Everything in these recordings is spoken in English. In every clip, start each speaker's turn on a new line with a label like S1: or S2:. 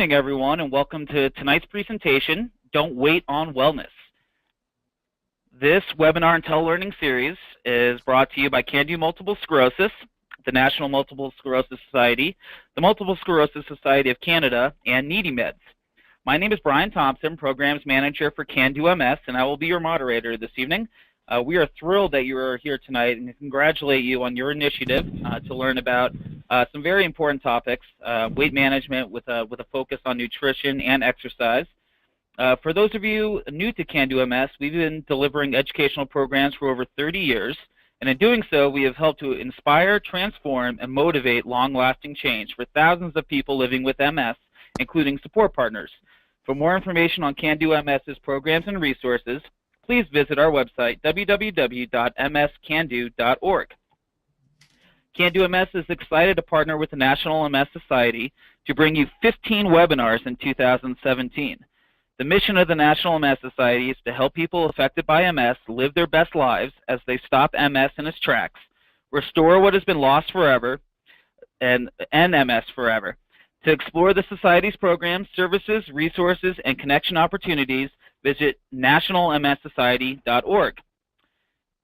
S1: evening, everyone, and welcome to tonight's presentation, Don't Wait on Wellness. This webinar and telelearning series is brought to you by CanDo Multiple Sclerosis, the National Multiple Sclerosis Society, the Multiple Sclerosis Society of Canada, and NeedyMeds. My name is Brian Thompson, Programs Manager for CanDo MS, and I will be your moderator this evening. We are thrilled that you are here tonight and congratulate you on your initiative to learn about some very important topics, weight management with a focus on nutrition and exercise. For those of you new to CanDo MS, we've been delivering educational programs for over 30 years, and in doing so, we have helped to inspire, transform, and motivate long-lasting change for thousands of people living with MS, including support partners. For more information on CanDo MS's programs and resources, please visit our website, www.mscando.org. CanDo MS is excited to partner with the National MS Society to bring you 15 webinars in 2017. The mission of the National MS Society is to help people affected by MS live their best lives as they stop MS in its tracks, restore what has been lost forever, and end MS forever. To explore the Society's programs, services, resources, and connection opportunities, visit nationalmssociety.org.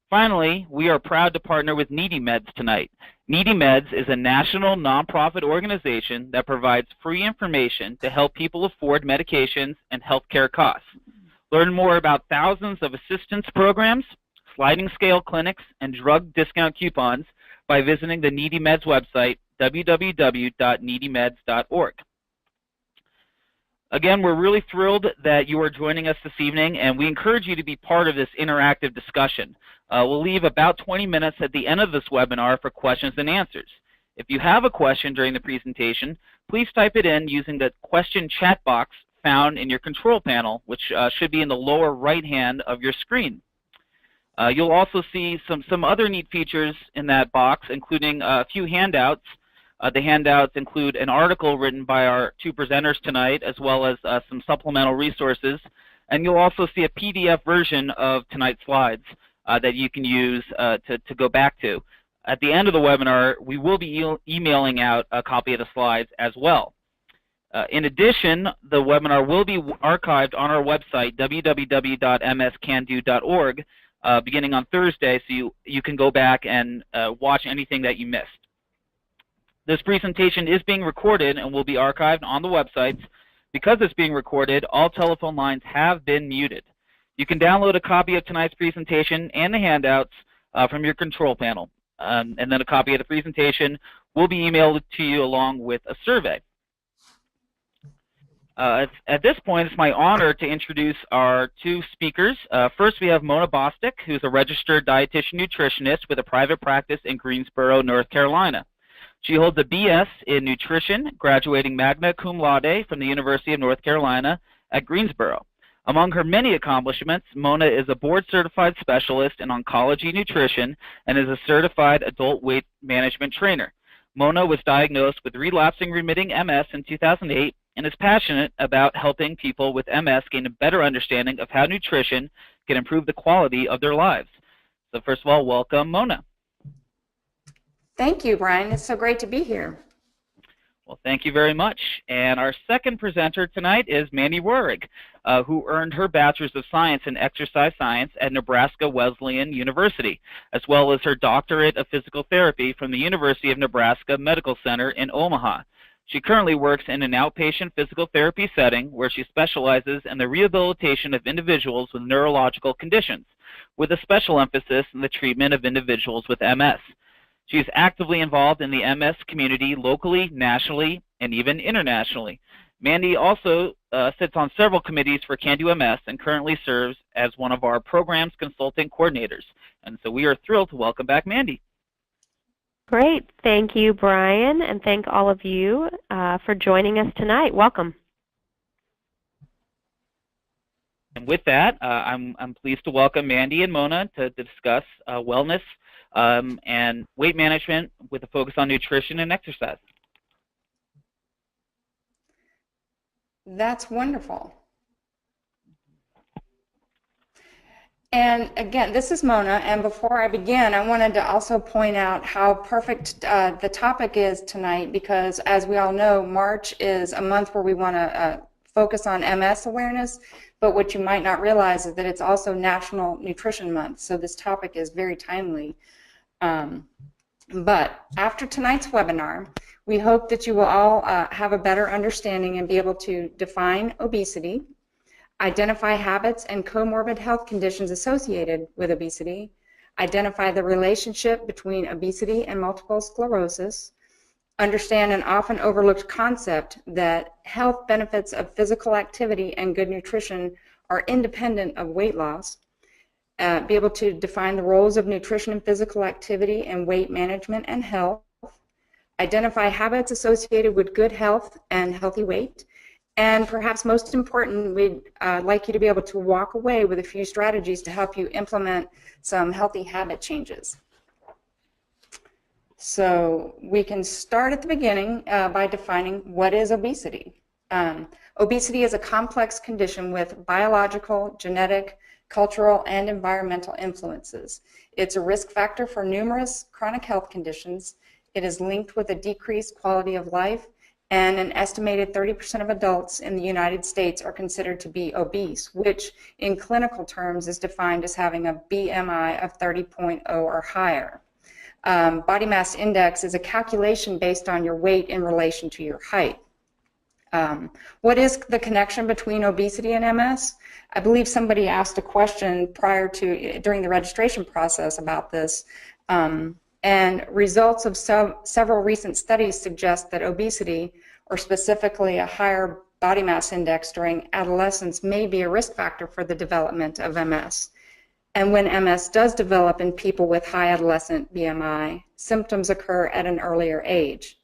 S1: Finally, we are proud to partner with NeedyMeds tonight. NeedyMeds is a national nonprofit organization that provides free information to help people afford medications and healthcare costs. Learn more about thousands of assistance programs, sliding scale clinics, and drug discount coupons by visiting the NeedyMeds website, www.needymeds.org. Again, we're really thrilled that you are joining us this evening, and we encourage you to be part of this interactive discussion. We'll leave about 20 minutes at the end of this webinar for questions and answers. If you have a question during the presentation, please type it in using the question chat box found in your control panel, which should be in the lower right hand of your screen. You'll also see some other neat features in that box, including a few handouts. The handouts include an article written by our two presenters tonight, as well as some supplemental resources. And you'll also see a PDF version of tonight's slides that you can use to go back to. At the end of the webinar, we will be emailing out a copy of the slides as well. In addition, the webinar will be archived on our website, www.mscando.org, beginning on Thursday, so you can go back and watch anything that you missed. This presentation is being recorded and will be archived on the websites. Because it's being recorded, all telephone lines have been muted. You can download a copy of tonight's presentation and the handouts from your control panel. And then a copy of the presentation will be emailed to you along with a survey. At this point, it's my honor to introduce our two speakers. First, we have Mona Bostick, who's a registered dietitian nutritionist with a private practice in Greensboro, North Carolina. She holds a BS in nutrition, graduating magna cum laude from the University of North Carolina at Greensboro. Among her many accomplishments, Mona is a board-certified specialist in oncology nutrition and is a certified adult weight management trainer. Mona was diagnosed with relapsing remitting MS in 2008 and is passionate about helping people with MS gain a better understanding of how nutrition can improve the quality of their lives. So first of all, welcome, Mona.
S2: Thank you, Brian. It's so great to be here.
S1: Well, thank you very much. And our second presenter tonight is Mandy Rohrig, who earned her Bachelor's of Science in Exercise Science at Nebraska Wesleyan University, as well as her Doctorate of Physical Therapy from the University of Nebraska Medical Center in Omaha. She currently works in an outpatient physical therapy setting where she specializes in the rehabilitation of individuals with neurological conditions, with a special emphasis in the treatment of individuals with MS. She is actively involved in the MS community locally, nationally, and even internationally. Mandy also sits on several committees for CanDo MS and currently serves as one of our programs consulting coordinators. And so we are thrilled to welcome back Mandy.
S3: Great. Thank you, Brian, and thank all of you for joining us tonight. Welcome.
S1: And with that, I'm pleased to welcome Mandy and Mona to discuss wellness and weight management with a focus on nutrition and exercise.
S2: That's wonderful. And again, this is Mona, and before I begin, I wanted to also point out how perfect the topic is tonight, because as we all know, March is a month where we want to focus on MS awareness, but what you might not realize is that it's also National Nutrition Month, so this topic is very timely. But after tonight's webinar, we hope that you will all have a better understanding and be able to define obesity, identify habits and comorbid health conditions associated with obesity, identify the relationship between obesity and multiple sclerosis, understand an often overlooked concept that health benefits of physical activity and good nutrition are independent of weight loss, be able to define the roles of nutrition and physical activity and weight management and health, identify habits associated with good health and healthy weight, and perhaps most important, we'd like you to be able to walk away with a few strategies to help you implement some healthy habit changes. So we can start at the beginning by defining what is obesity. Obesity is a complex condition with biological, genetic, cultural, and environmental influences. It's a risk factor for numerous chronic health conditions. It is linked with a decreased quality of life, and an estimated 30% of adults in the United States are considered to be obese, which in clinical terms is defined as having a BMI of 30.0 or higher. Body mass index is a calculation based on your weight in relation to your height. What is the connection between obesity and MS? I believe somebody asked a question during the registration process about this. And results of several recent studies suggest that obesity, or specifically a higher body mass index during adolescence, may be a risk factor for the development of MS. And when MS does develop in people with high adolescent BMI, symptoms occur at an earlier age.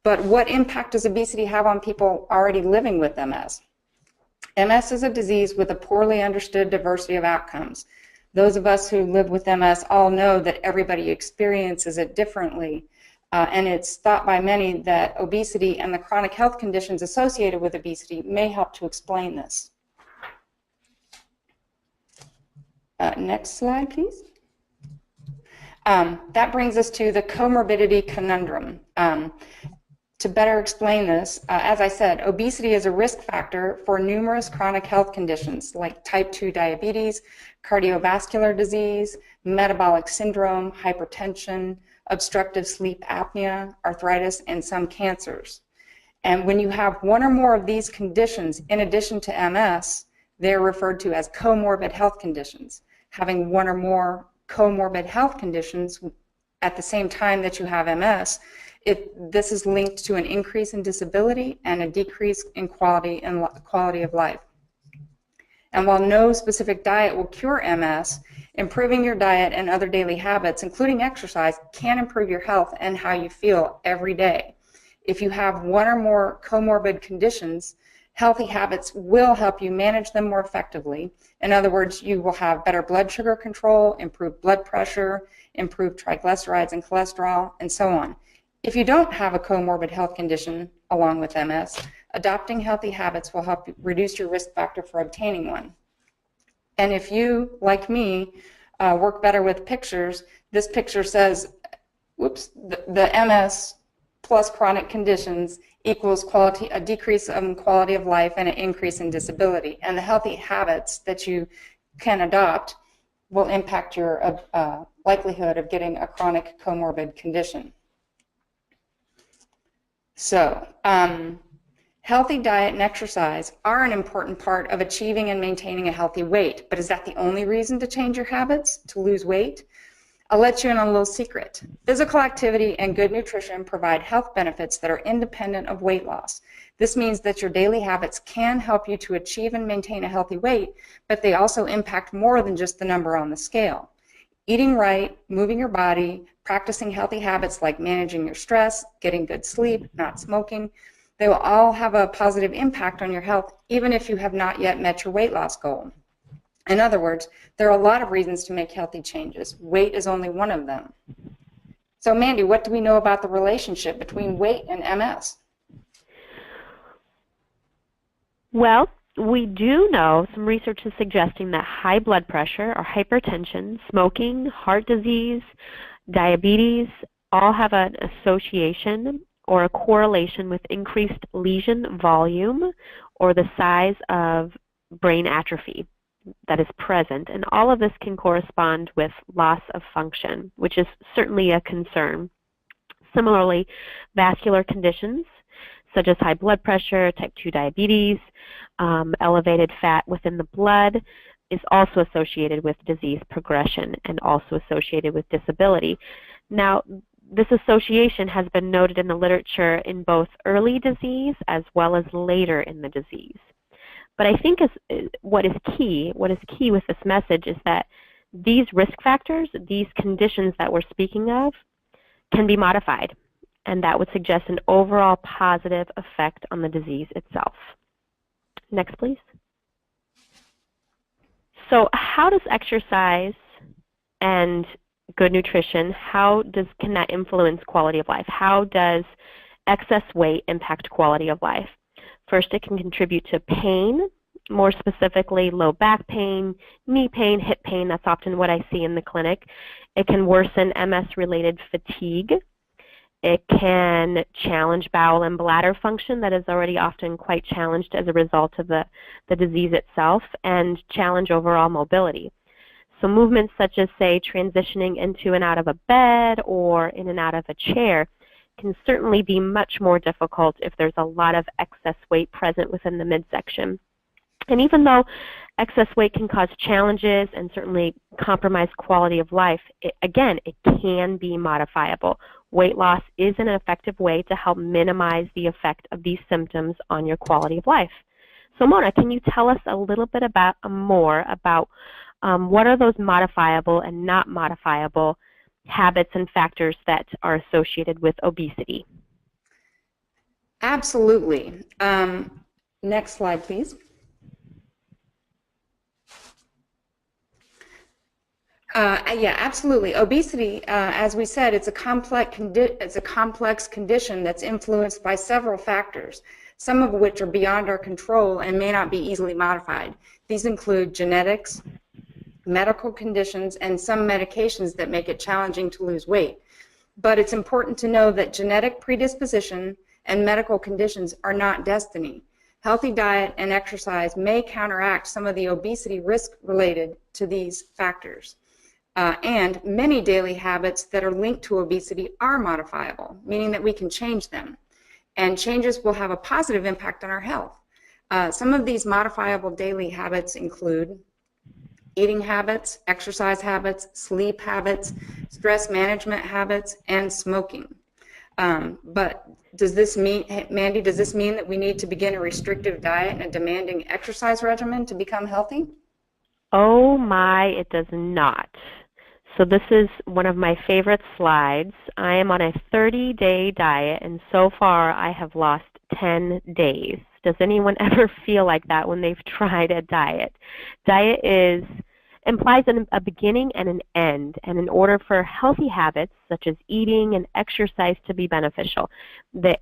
S2: But what impact does obesity have on people already living with MS? MS is a disease with a poorly understood diversity of outcomes. Those of us who live with MS all know that everybody experiences it differently, and it's thought by many that obesity and the chronic health conditions associated with obesity may help to explain this. Next slide, please. That brings us to the comorbidity conundrum. To better explain this, as I said, obesity is a risk factor for numerous chronic health conditions like type 2 diabetes, cardiovascular disease, metabolic syndrome, hypertension, obstructive sleep apnea, arthritis, and some cancers. And when you have one or more of these conditions in addition to MS, they're referred to as comorbid health conditions. Having one or more comorbid health conditions at the same time that you have MS, this is linked to an increase in disability and a decrease in quality of life. And while no specific diet will cure MS, improving your diet and other daily habits, including exercise, can improve your health and how you feel every day. If you have one or more comorbid conditions, healthy habits will help you manage them more effectively. In other words, you will have better blood sugar control, improved blood pressure, improved triglycerides and cholesterol, and so on. If you don't have a comorbid health condition along with MS, adopting healthy habits will help reduce your risk factor for obtaining one. And if you, like me, work better with pictures, this picture says, the MS plus chronic conditions equals a decrease in quality of life and an increase in disability. And the healthy habits that you can adopt will impact your likelihood of getting a chronic comorbid condition. So, healthy diet and exercise are an important part of achieving and maintaining a healthy weight, but is that the only reason to change your habits, to lose weight? I'll let you in on a little secret. Physical activity and good nutrition provide health benefits that are independent of weight loss. This means that your daily habits can help you to achieve and maintain a healthy weight, but they also impact more than just the number on the scale. Eating right, moving your body, practicing healthy habits like managing your stress, getting good sleep, not smoking, they will all have a positive impact on your health, even if you have not yet met your weight loss goal. In other words, there are a lot of reasons to make healthy changes. Weight is only one of them. So Mandy, what do we know about the relationship between weight and MS?
S3: Well, we do know some research is suggesting that high blood pressure or hypertension, smoking, heart disease, diabetes all have an association or a correlation with increased lesion volume or the size of brain atrophy that is present. And all of this can correspond with loss of function, which is certainly a concern. Similarly, vascular conditions such as high blood pressure, type 2 diabetes, elevated fat within the blood is also associated with disease progression and also associated with disability. Now, this association has been noted in the literature in both early disease as well as later in the disease. But I think what is key with this message is that these risk factors, these conditions that we're speaking of, can be modified, and that would suggest an overall positive effect on the disease itself. Next, please. So how does exercise and good nutrition, can that influence quality of life? How does excess weight impact quality of life? First, it can contribute to pain, more specifically low back pain, knee pain, hip pain. That's often what I see in the clinic. It can worsen MS-related fatigue. It can challenge bowel and bladder function that is already often quite challenged as a result of the disease itself, and challenge overall mobility. So movements such as, say, transitioning into and out of a bed or in and out of a chair can certainly be much more difficult if there's a lot of excess weight present within the midsection. And even though excess weight can cause challenges and certainly compromise quality of life, it can be modifiable. Weight loss is an effective way to help minimize the effect of these symptoms on your quality of life. So Mona, can you tell us a little bit more about what are those modifiable and not modifiable habits and factors that are associated with obesity?
S2: Absolutely. Next slide, please. Yeah, absolutely. Obesity, as we said, it's a complex condition that's influenced by several factors, some of which are beyond our control and may not be easily modified. These include genetics, medical conditions, and some medications that make it challenging to lose weight. But it's important to know that genetic predisposition and medical conditions are not destiny. Healthy diet and exercise may counteract some of the obesity risk related to these factors. And many daily habits that are linked to obesity are modifiable, meaning that we can change them. And changes will have a positive impact on our health. Some of these modifiable daily habits include eating habits, exercise habits, sleep habits, stress management habits, and smoking. But does this mean, Mandy, does this mean that we need to begin a restrictive diet and a demanding exercise regimen to become healthy?
S3: Oh my, it does not. So this is one of my favorite slides. I am on a 30-day diet, and so far I have lost 10 days. Does anyone ever feel like that when they've tried a diet? Diet implies a beginning and an end, and in order for healthy habits such as eating and exercise to be beneficial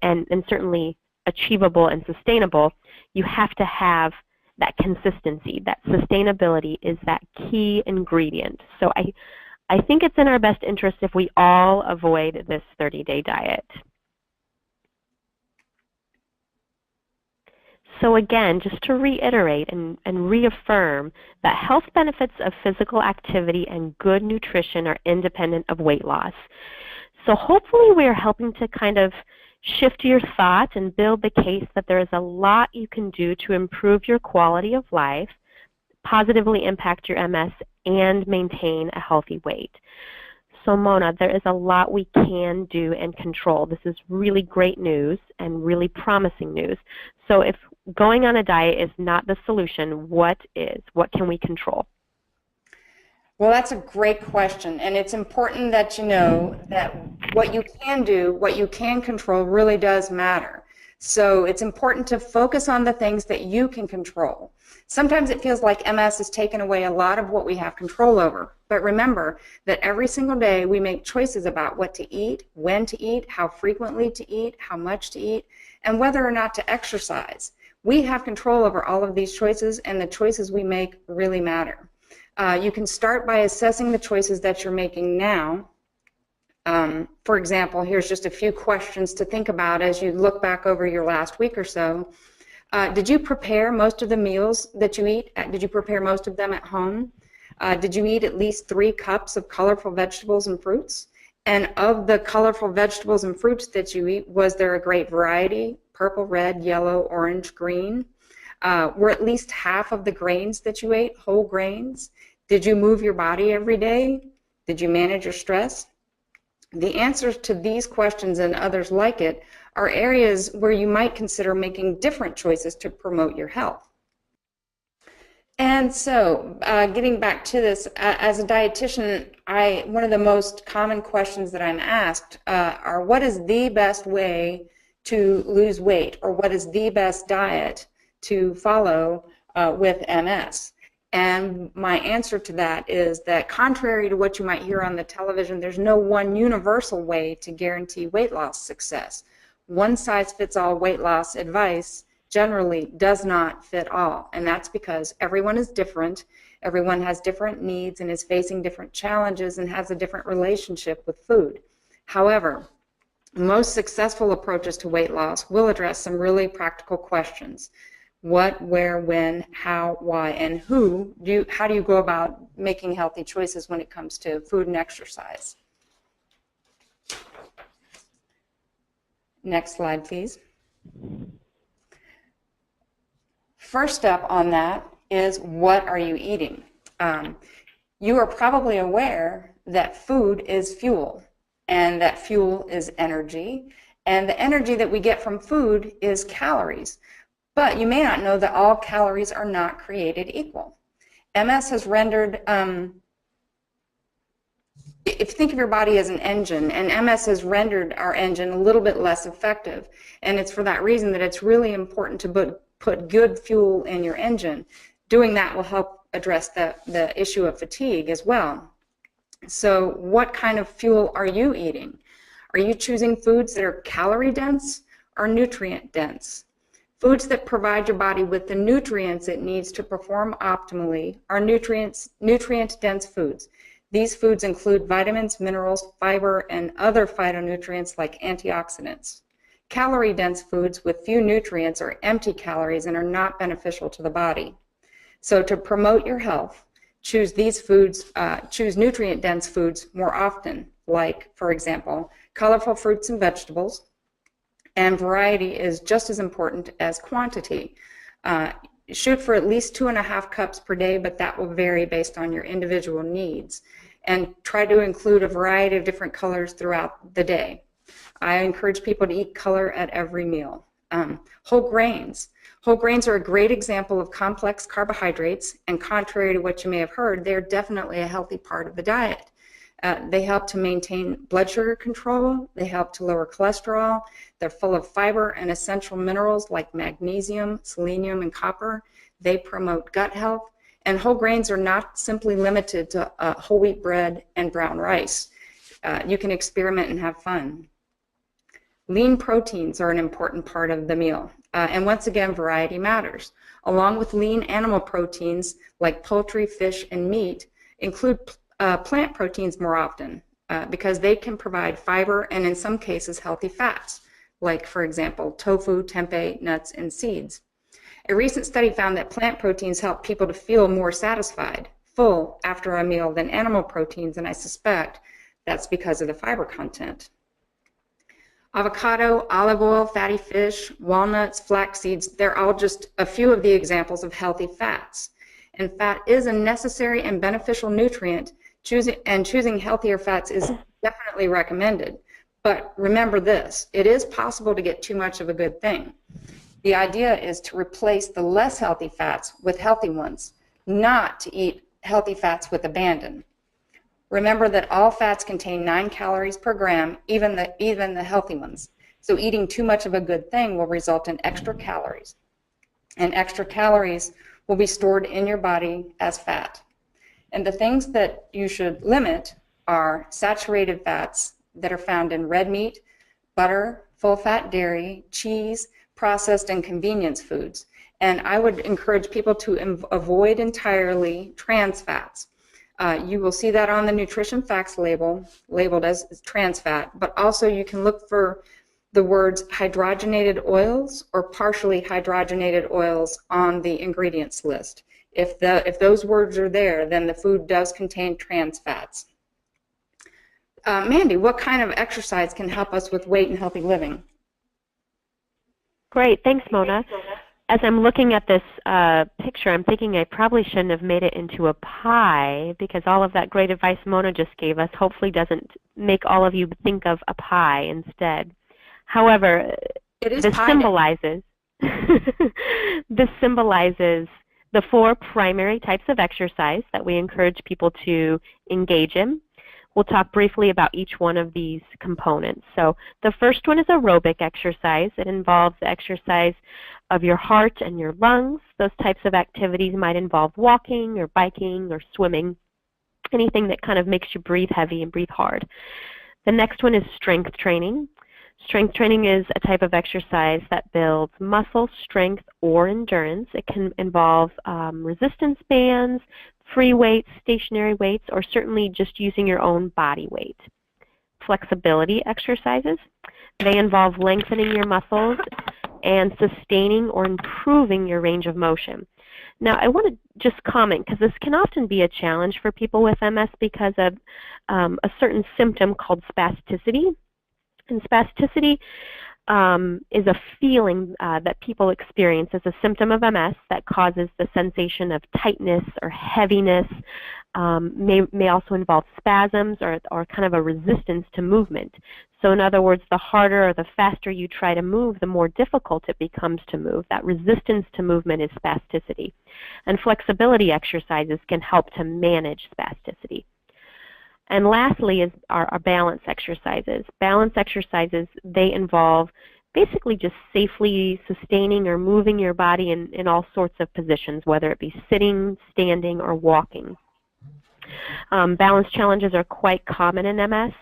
S3: and certainly achievable and sustainable, you have to have that consistency. That sustainability is that key ingredient. So I think it's in our best interest if we all avoid this 30-day diet. So again, just to reiterate and reaffirm that health benefits of physical activity and good nutrition are independent of weight loss. So hopefully we're helping to kind of shift your thought and build the case that there is a lot you can do to improve your quality of life, positively impact your MS, and maintain a healthy weight. So Mona, there is a lot we can do and control. This is really great news and really promising news. So if going on a diet is not the solution, what is? What can we control?
S2: Well, that's a great question, and it's important that you know that what you can do, what you can control really does matter. So it's important to focus on the things that you can control. Sometimes it feels like MS has taken away a lot of what we have control over, but remember that every single day we make choices about what to eat, when to eat, how frequently to eat, how much to eat, and whether or not to exercise. We have control over all of these choices, and the choices we make really matter. You can start by assessing the choices that you're making now. For example, here's just a few questions to think about as you look back over your last week or so. Did you prepare most of the meals that you eat? Did you prepare most of them at home? Did you eat at least 3 cups of colorful vegetables and fruits? And of the colorful vegetables and fruits that you eat, was there a great variety? Purple, red, yellow, orange, green? Were at least half of the grains that you ate whole grains? Did you move your body every day? Did you manage your stress? The answers to these questions and others like it are areas where you might consider making different choices to promote your health. And so, getting back to this, as a dietitian, one of the most common questions that I'm asked are, what is the best way to lose weight, or what is the best diet to follow with MS? And my answer to that is that, contrary to what you might hear on the television, there's no one universal way to guarantee weight loss success. One-size-fits-all weight loss advice generally does not fit all, and that's because everyone is different, everyone has different needs and is facing different challenges and has a different relationship with food. However, most successful approaches to weight loss will address some really practical questions. What, where, when, how, why, and who. How do you go about making healthy choices when it comes to food and exercise? Next slide, please. First step on that is, what are you eating? You are probably aware that food is fuel, and that fuel is energy, and the energy that we get from food is calories. But you may not know that all calories are not created equal. MS has rendered, if you think of your body as an engine, and MS has rendered our engine a little bit less effective, and it's for that reason that it's really important to put good fuel in your engine. Doing that will help address the issue of fatigue as well. So what kind of fuel are you eating? Are you choosing foods that are calorie dense or nutrient dense? Foods that provide your body with the nutrients it needs to perform optimally are nutrient-dense foods. These foods include vitamins, minerals, fiber, and other phytonutrients like antioxidants. Calorie-dense foods with few nutrients are empty calories and are not beneficial to the body. So to promote your health, choose these foods, choose nutrient-dense foods more often, like, for example, colorful fruits and vegetables. And variety is just as important as quantity. Shoot for at least 2.5 cups per day, but that will vary based on your individual needs. And try to include a variety of different colors throughout the day. I encourage people to eat color at every meal. Whole grains. Whole grains are a great example of complex carbohydrates, and contrary to what you may have heard, they're definitely a healthy part of the diet. They help to maintain blood sugar control, they help to lower cholesterol, they're full of fiber and essential minerals like magnesium, selenium, and copper. They promote gut health, and whole grains are not simply limited to whole wheat bread and brown rice. You can experiment and have fun. Lean proteins are an important part of the meal, and once again, variety matters. Along with lean animal proteins like poultry, fish, and meat, include plant proteins more often because they can provide fiber and in some cases healthy fats, like for example tofu, tempeh, nuts, and seeds. A recent study found that plant proteins help people to feel more satisfied, full after a meal than animal proteins, and I suspect that's because of the fiber content. Avocado, olive oil, fatty fish, walnuts, flax seeds, they're all just a few of the examples of healthy fats. And fat is a necessary and beneficial nutrient. Choosing healthier fats is definitely recommended. But remember this, it is possible to get too much of a good thing. The idea is to replace the less healthy fats with healthy ones, not to eat healthy fats with abandon. Remember that all fats contain 9 calories per gram, even the healthy ones. So eating too much of a good thing will result in extra calories. And extra calories will be stored in your body as fat. And the things that you should limit are saturated fats that are found in red meat, butter, full-fat dairy, cheese, processed and convenience foods. And I would encourage people to avoid entirely trans fats. You will see that on the nutrition facts label, labeled as trans fat, but also you can look for the words hydrogenated oils or partially hydrogenated oils on the ingredients list. If those words are there, then the food does contain trans fats. Mandy, what kind of exercise can help us with weight and healthy living?
S3: Great, thanks, Mona. As I'm looking at this picture, I'm thinking I probably shouldn't have made it into a pie, because all of that great advice Mona just gave us hopefully doesn't make all of you think of a pie instead. However, this symbolizes this symbolizes the 4 primary types of exercise that we encourage people to engage in. We'll talk briefly about each one of these components. So the first one is aerobic exercise. It involves the exercise of your heart and your lungs. Those types of activities might involve walking or biking or swimming, anything that kind of makes you breathe heavy and breathe hard. The next one is strength training. Strength training is a type of exercise that builds muscle strength or endurance. It can involve resistance bands, free weights, stationary weights, or certainly just using your own body weight. Flexibility exercises. They involve lengthening your muscles and sustaining or improving your range of motion. Now, I want to just comment, because this can often be a challenge for people with MS because of a certain symptom called spasticity. And spasticity is a feeling that people experience as a symptom of MS that causes the sensation of tightness or heaviness, may also involve spasms or kind of a resistance to movement. So in other words, the harder or the faster you try to move, the more difficult it becomes to move. That resistance to movement is spasticity. And flexibility exercises can help to manage spasticity. And lastly is our balance exercises. Balance exercises, they involve basically just safely sustaining or moving your body in all sorts of positions, whether it be sitting, standing, or walking. Balance challenges are quite common in MS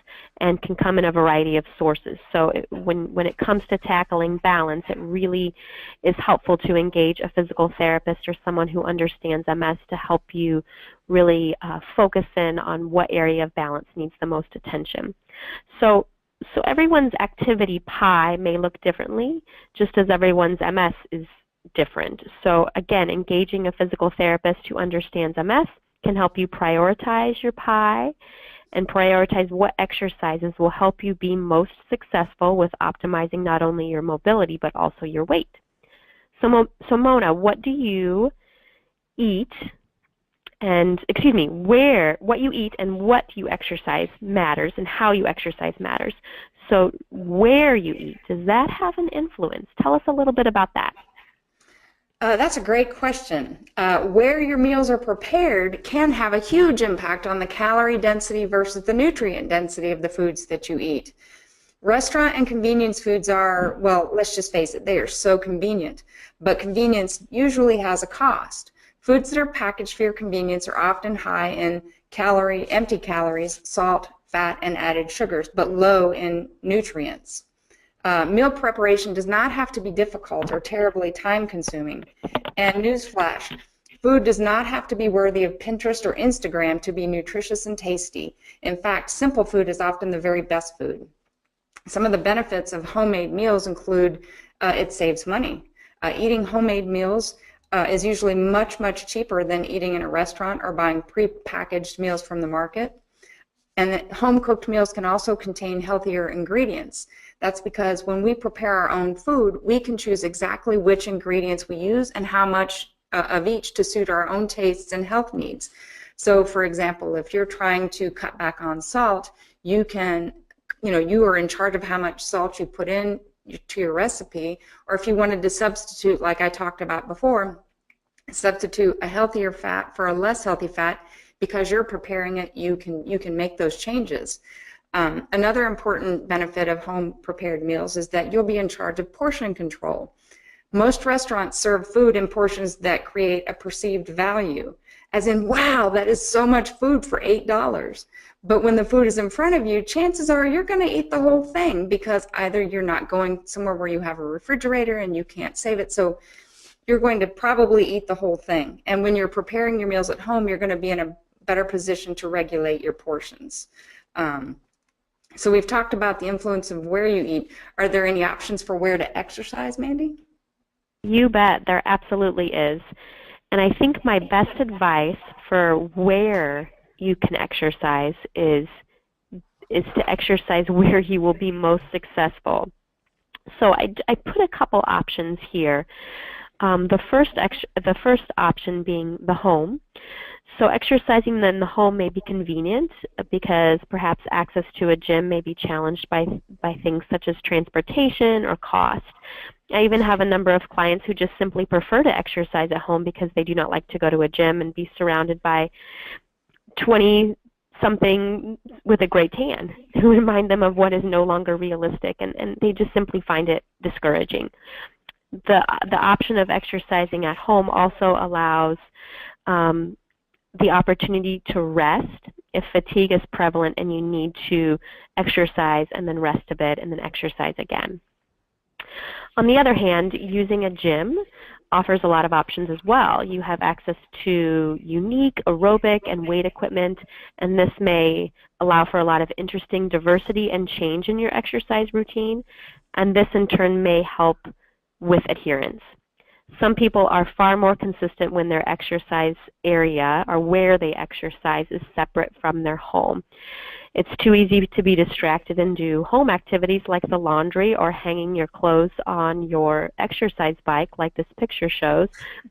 S3: and can come in a variety of sources. So when it comes to tackling balance, it really is helpful to engage a physical therapist or someone who understands MS to help you really focus in on what area of balance needs the most attention. So everyone's activity pie may look differently, just as everyone's MS is different. So again, engaging a physical therapist who understands MS can help you prioritize your pie and prioritize what exercises will help you be most successful with optimizing not only your mobility but also your weight. So Mona, what do you eat and, what you eat and what you exercise matters, and how you exercise matters. So where you eat, does that have an influence? Tell us a little bit about that.
S2: That's a great question. Where your meals are prepared can have a huge impact on the calorie density versus the nutrient density of the foods that you eat. Restaurant and convenience foods are, well, let's just face it, they are so convenient, but convenience usually has a cost. Foods that are packaged for your convenience are often high in empty calories, salt, fat, and added sugars, but low in nutrients. Meal preparation does not have to be difficult or terribly time-consuming. And newsflash, food does not have to be worthy of Pinterest or Instagram to be nutritious and tasty. In fact, simple food is often the very best food. Some of the benefits of homemade meals include it saves money. Eating homemade meals is usually much, much cheaper than eating in a restaurant or buying pre-packaged meals from the market. And home-cooked meals can also contain healthier ingredients. That's because when we prepare our own food, we can choose exactly which ingredients we use and how much of each to suit our own tastes and health needs. So, for example, if you're trying to cut back on salt, you can, you are in charge of how much salt you put in to your recipe, or if you wanted to substitute, like I talked about before, substitute a healthier fat for a less healthy fat. Because you're preparing it, you can make those changes. Another important benefit of home-prepared meals is that you'll be in charge of portion control. Most restaurants serve food in portions that create a perceived value, as in, wow, that is so much food for $8. But when the food is in front of you, chances are you're going to eat the whole thing because either you're not going somewhere where you have a refrigerator and you can't save it. So you're going to probably eat the whole thing. And when you're preparing your meals at home, you're going to be in a better position to regulate your portions. So we've talked about the influence of where you eat. Are there any options for where to exercise, Mandy?
S3: You bet, there absolutely is. And I think my best advice for where you can exercise is to exercise where you will be most successful. So I put a couple options here. The first option being the home. So exercising in the home may be convenient because perhaps access to a gym may be challenged by things such as transportation or cost. I even have a number of clients who just simply prefer to exercise at home because they do not like to go to a gym and be surrounded by 20-something with a great tan who remind them of what is no longer realistic, and they just simply find it discouraging. The option of exercising at home also allows the opportunity to rest if fatigue is prevalent and you need to exercise and then rest a bit and then exercise again. On the other hand, using a gym offers a lot of options as well. You have access to unique aerobic and weight equipment, and this may allow for a lot of interesting diversity and change in your exercise routine, and this in turn may help with adherence. Some people are far more consistent when their exercise area or where they exercise is separate from their home. It's too easy to be distracted and do home activities like the laundry or hanging your clothes on your exercise bike like this picture shows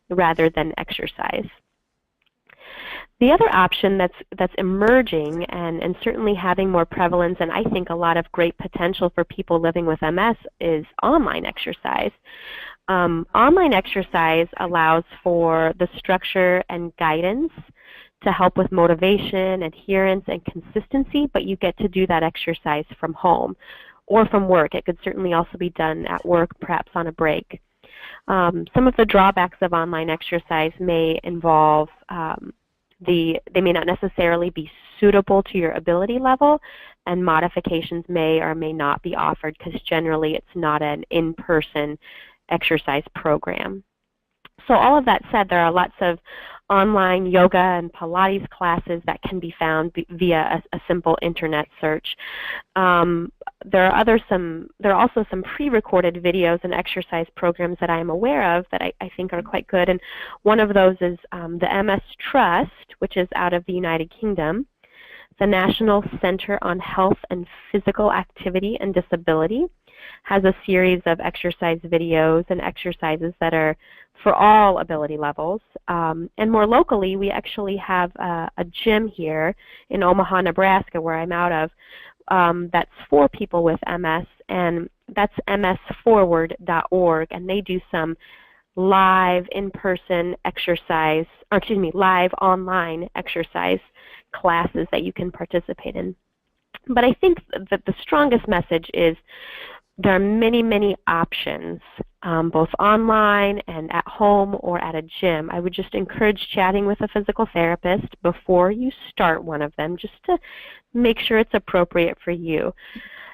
S3: rather than exercise. The other option that's emerging and certainly having more prevalence and I think a lot of great potential for people living with MS is online exercise. Online exercise allows for the structure and guidance to help with motivation, adherence, and consistency, but you get to do that exercise from home or from work. It could certainly also be done at work, perhaps on a break. Some of the drawbacks of online exercise may involve they may not necessarily be suitable to your ability level, and modifications may or may not be offered because generally it's not an in-person exercise program. So all of that said, there are lots of online yoga and Pilates classes that can be found via a simple internet search. There are also some pre-recorded videos and exercise programs that I am aware of that I think are quite good, and one of those is the MS Trust, which is out of the United Kingdom, the National Center on Health and Physical Activity and Disability, has a series of exercise videos and exercises that are for all ability levels. And more locally, we actually have a gym here in Omaha, Nebraska, where I'm out of, that's for people with MS, and that's msforward.org, and they do some live in-person exercise, or excuse me, live online exercise classes that you can participate in. But I think that the strongest message is there are many, many options, both online and at home or at a gym. I would just encourage chatting with a physical therapist before you start one of them, just to make sure it's appropriate for you.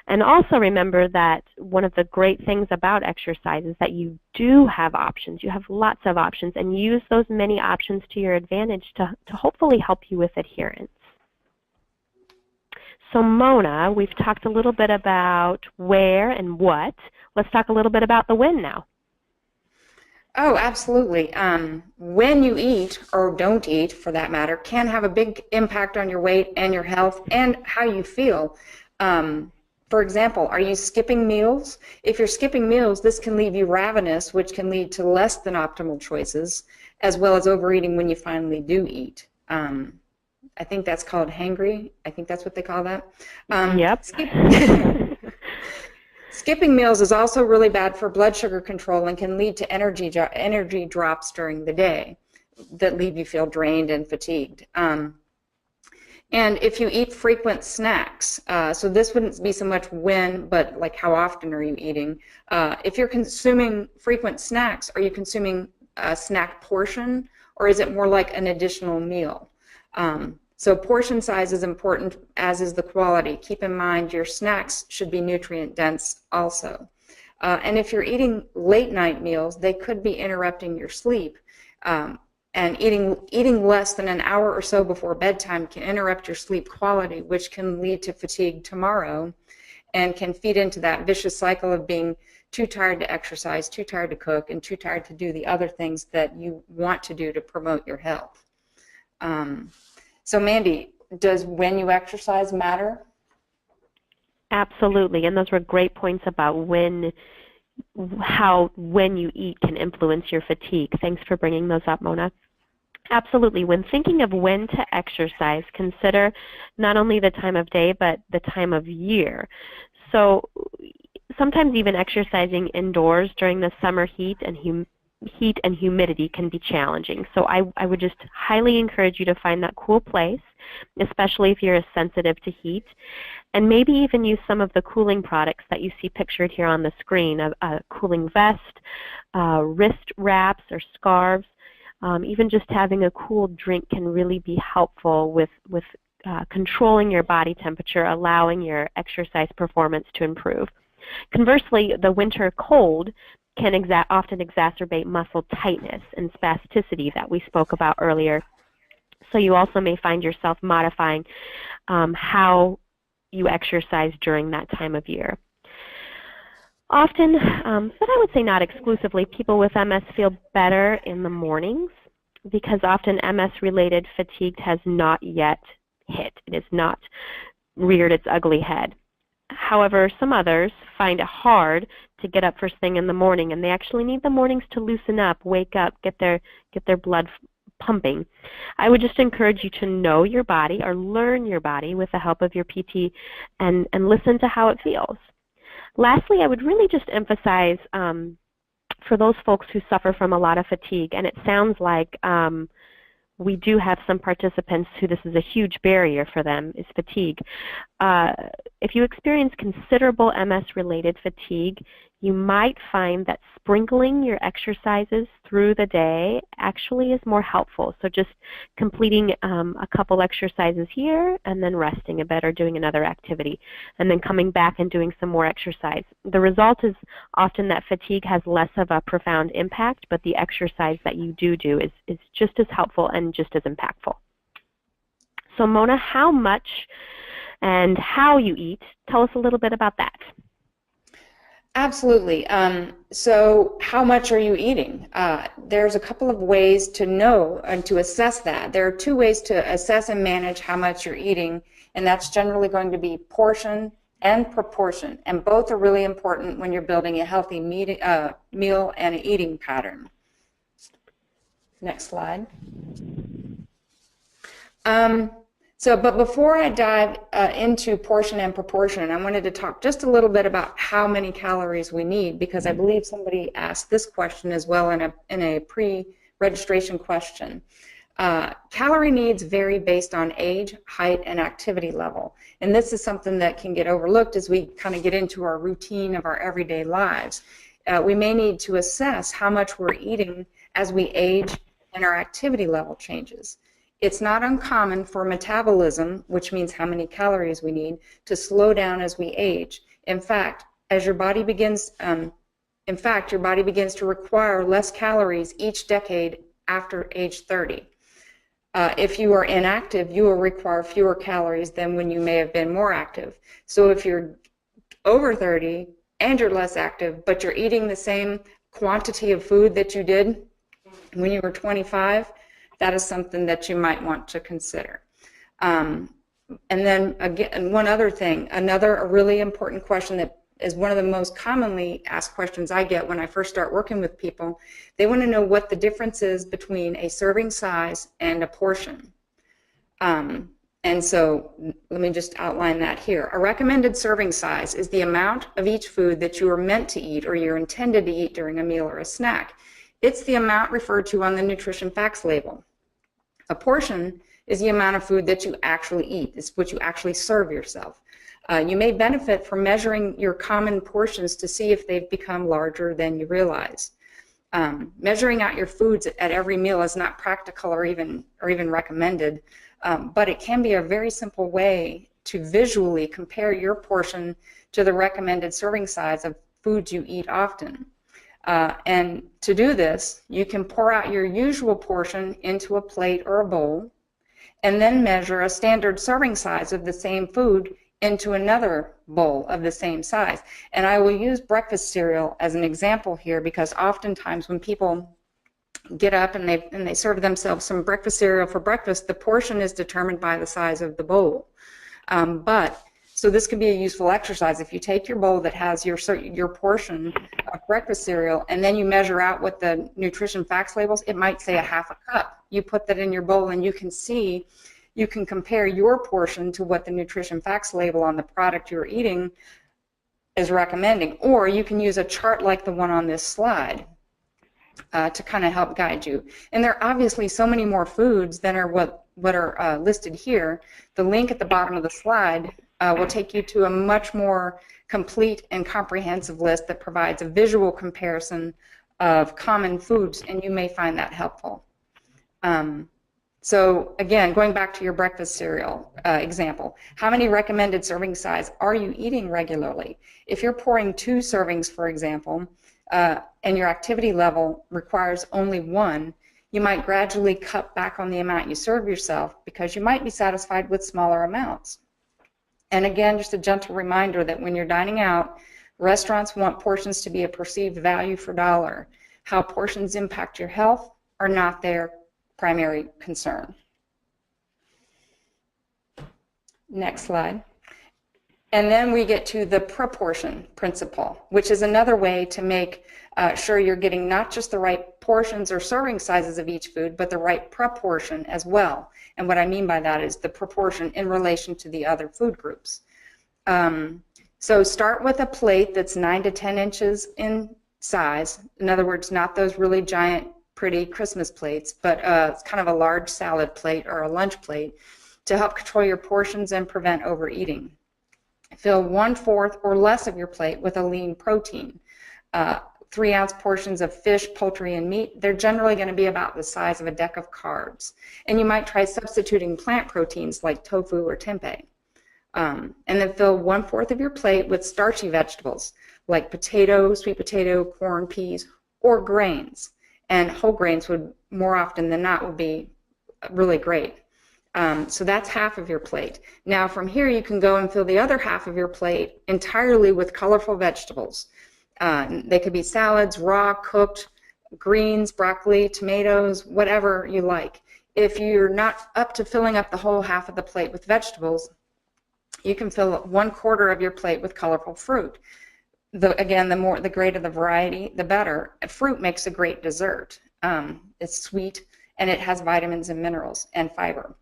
S3: And also remember that one of the great things about exercise is that you do have options. You have lots of options, and use those many options to your advantage to hopefully help you with adherence. So Mona, we've talked a little bit about where and what. Let's talk a little bit about the when now.
S2: Oh, absolutely. When you eat, or don't eat for that matter, can have a big impact on your weight and your health and how you feel. For example, are you skipping meals? If you're skipping meals, this can leave you ravenous, which can lead to less than optimal choices, as well as overeating when you finally do eat. I think that's called hangry. I think that's what they call that.
S3: Yep.
S2: Skipping meals is also really bad for blood sugar control and can lead to energy drops during the day that leave you feel drained and fatigued. And if you eat frequent snacks, so this wouldn't be so much when, but like how often are you eating? If you're consuming frequent snacks, are you consuming a snack portion, or is it more like an additional meal? So portion size is important, as is the quality. Keep in mind your snacks should be nutrient dense also. And if you're eating late night meals, they could be interrupting your sleep. And eating less than an hour or so before bedtime can interrupt your sleep quality, which can lead to fatigue tomorrow and can feed into that vicious cycle of being too tired to exercise, too tired to cook, and too tired to do the other things that you want to do to promote your health. So Mandy, does when you exercise matter?
S3: Absolutely, and those were great points about how when you eat can influence your fatigue. Thanks for bringing those up, Mona. Absolutely. When thinking of when to exercise, consider not only the time of day, but the time of year. So sometimes even exercising indoors during the summer heat and humidity can be challenging. So I would just highly encourage you to find that cool place, especially if you're sensitive to heat, and maybe even use some of the cooling products that you see pictured here on the screen, a cooling vest, wrist wraps or scarves. Even just having a cool drink can really be helpful with controlling your body temperature, allowing your exercise performance to improve. Conversely, the winter cold can often exacerbate muscle tightness and spasticity that we spoke about earlier. So you also may find yourself modifying how you exercise during that time of year. Often, but I would say not exclusively, people with MS feel better in the mornings because often MS-related fatigue has not yet hit. It has not reared its ugly head. However, some others find it hard to get up first thing in the morning, and they actually need the mornings to loosen up, wake up, get their blood pumping. I would just encourage you to know your body or learn your body with the help of your PT and listen to how it feels. Lastly, I would really just emphasize for those folks who suffer from a lot of fatigue, and it sounds like we do have some participants who this is a huge barrier for them, is fatigue. If you experience considerable MS-related fatigue, you might find that sprinkling your exercises through the day actually is more helpful. So just completing a couple exercises here and then resting a bit or doing another activity and then coming back and doing some more exercise. The result is often that fatigue has less of a profound impact, but the exercise that you do is just as helpful and just as impactful. So Mona, how much and how you eat, tell us a little bit about that.
S2: Absolutely. So how much are you eating? There's a couple of ways to know and to assess that. There are two ways to assess and manage how much you're eating, and that's generally going to be portion and proportion, and both are really important when you're building a healthy meal and eating pattern. Next slide. But before I dive into portion and proportion, I wanted to talk just a little bit about how many calories we need, because I believe somebody asked this question as well in a pre-registration question. Calorie needs vary based on age, height, and activity level. And this is something that can get overlooked as we kind of get into our routine of our everyday lives. We may need to assess how much we're eating as we age and our activity level changes. It's not uncommon for metabolism, which means how many calories we need, to slow down as we age. In fact, as your body begins, your body begins to require less calories each decade after age 30. If you are inactive, you will require fewer calories than when you may have been more active. So if you're over 30 and you're less active, but you're eating the same quantity of food that you did when you were 25, that is something that you might want to consider. And then again, one other thing, a really important question that is one of the most commonly asked questions I get when I first start working with people. They want to know what the difference is between a serving size and a portion. And so let me just outline that here. A recommended serving size is the amount of each food that you are meant to eat or you're intended to eat during a meal or a snack. It's the amount referred to on the nutrition facts label. A portion is the amount of food that you actually eat. It's what you actually serve yourself. You may benefit from measuring your common portions to see if they've become larger than you realize. Measuring out your foods at every meal is not practical or even recommended, but it can be a very simple way to visually compare your portion to the recommended serving size of foods you eat often. And to do this, you can pour out your usual portion into a plate or a bowl, and then measure a standard serving size of the same food into another bowl of the same size. And I will use breakfast cereal as an example here, because oftentimes when people get up and they serve themselves some breakfast cereal for breakfast, the portion is determined by the size of the bowl. So this could be a useful exercise. If you take your bowl that has your portion of breakfast cereal, and then you measure out what the nutrition facts labels, it might say a half a cup. You put that in your bowl, and you can compare your portion to what the nutrition facts label on the product you're eating is recommending. Or you can use a chart like the one on this slide to kind of help guide you. And there are obviously so many more foods than are what are listed here. The link at the bottom of the slide will take you to a much more complete and comprehensive list that provides a visual comparison of common foods, and you may find that helpful. So again, going back to your breakfast cereal example, how many recommended serving size are you eating regularly? If you're pouring 2 servings, for example, and your activity level requires only 1, you might gradually cut back on the amount you serve yourself, because you might be satisfied with smaller amounts. And again, just a gentle reminder that when you're dining out, restaurants want portions to be a perceived value for dollar. How portions impact your health are not their primary concern. Next slide. And then we get to the proportion principle, which is another way to make sure you're getting not just the right portions or serving sizes of each food, but the right proportion as well. And what I mean by that is the proportion in relation to the other food groups. So start with a plate that's 9 to 10 inches in size. In other words, not those really giant, pretty Christmas plates, but it's kind of a large salad plate or a lunch plate to help control your portions and prevent overeating. Fill 1/4 or less of your plate with a lean protein. 3-ounce portions of fish, poultry, and meat, they're generally going to be about the size of a deck of cards. And you might try substituting plant proteins like tofu or tempeh. And then fill 1/4 of your plate with starchy vegetables like potato, sweet potato, corn, peas, or grains. And whole grains would, more often than not, would be really great. So that's half of your plate. Now from here you can go and fill the other half of your plate entirely with colorful vegetables. They could be salads, raw, cooked, greens, broccoli, tomatoes, whatever you like. If you're not up to filling up the whole half of the plate with vegetables, you can fill 1/4 of your plate with colorful fruit. Again, the greater the variety, the better. Fruit makes a great dessert. It's sweet, and it has vitamins and minerals and fiber.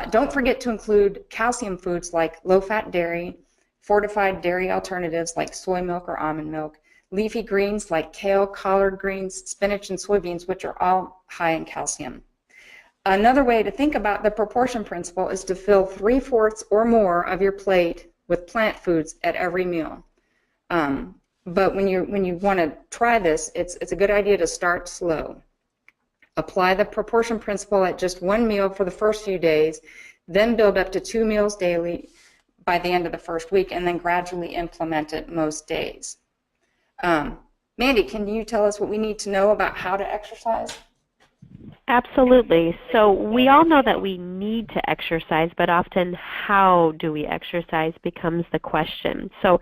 S2: Don't forget to include calcium foods like low-fat dairy, fortified dairy alternatives like soy milk or almond milk, leafy greens like kale, collard greens, spinach, and soybeans, which are all high in calcium. Another way to think about the proportion principle is to fill 3/4 or more of your plate with plant foods at every meal. But when you want to try this, it's a good idea to start slow. Apply the proportion principle at just 1 meal for the first few days, then build up to 2 meals daily by the end of the first week, and then gradually implement it most days. Mandy, can you tell us what we need to know about how to exercise?
S3: Absolutely. So we all know that we need to exercise, but often how do we exercise becomes the question. So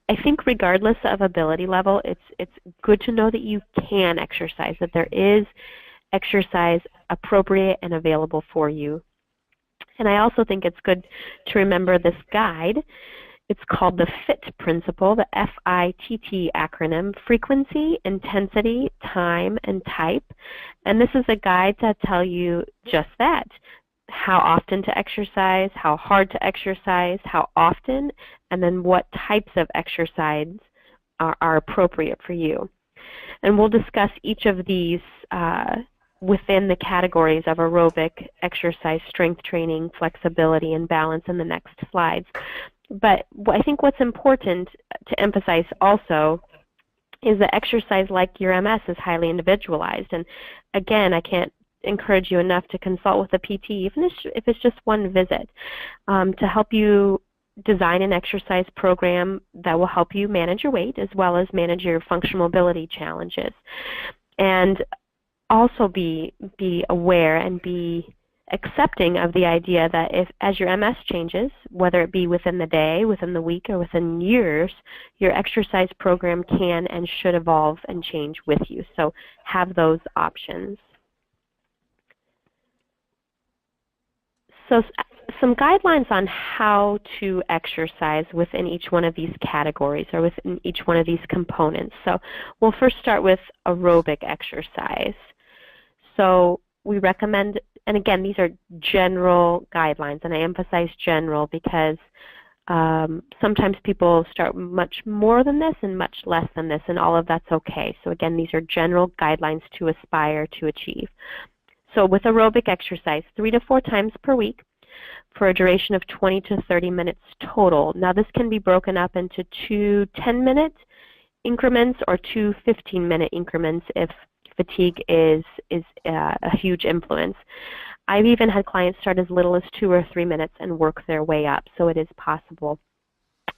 S3: I think regardless of ability level, it's good to know that you can exercise, that there is exercise appropriate and available for you. And I also think it's good to remember this guide. It's called the FIT principle, the FITT acronym, frequency, intensity, time, and type. And this is a guide to tell you just that, how often to exercise, how hard to exercise, how often, and then what types of exercise are appropriate for you. And we'll discuss each of these within the categories of aerobic, exercise, strength training, flexibility, and balance in the next slides. But I think what's important to emphasize also is that exercise, like your MS, is highly individualized. And again, I can't encourage you enough to consult with a PT, even if it's just one visit, to help you design an exercise program that will help you manage your weight as well as manage your functional mobility challenges. And also be aware and be accepting of the idea that as your MS changes, whether it be within the day, within the week, or within years, your exercise program can and should evolve and change with you. So have those options. So some guidelines on how to exercise within each one of these categories or within each one of these components. So we'll first start with aerobic exercise. So we recommend, and again, these are general guidelines, and I emphasize general because sometimes people start much more than this and much less than this, and all of that's okay. So again, these are general guidelines to aspire to achieve. So with aerobic exercise, 3 to 4 times per week for a duration of 20 to 30 minutes total. Now this can be broken up into 2 10-minute increments or 2 15-minute increments if fatigue is a huge influence. I've even had clients start as little as 2 or 3 minutes and work their way up, so it is possible.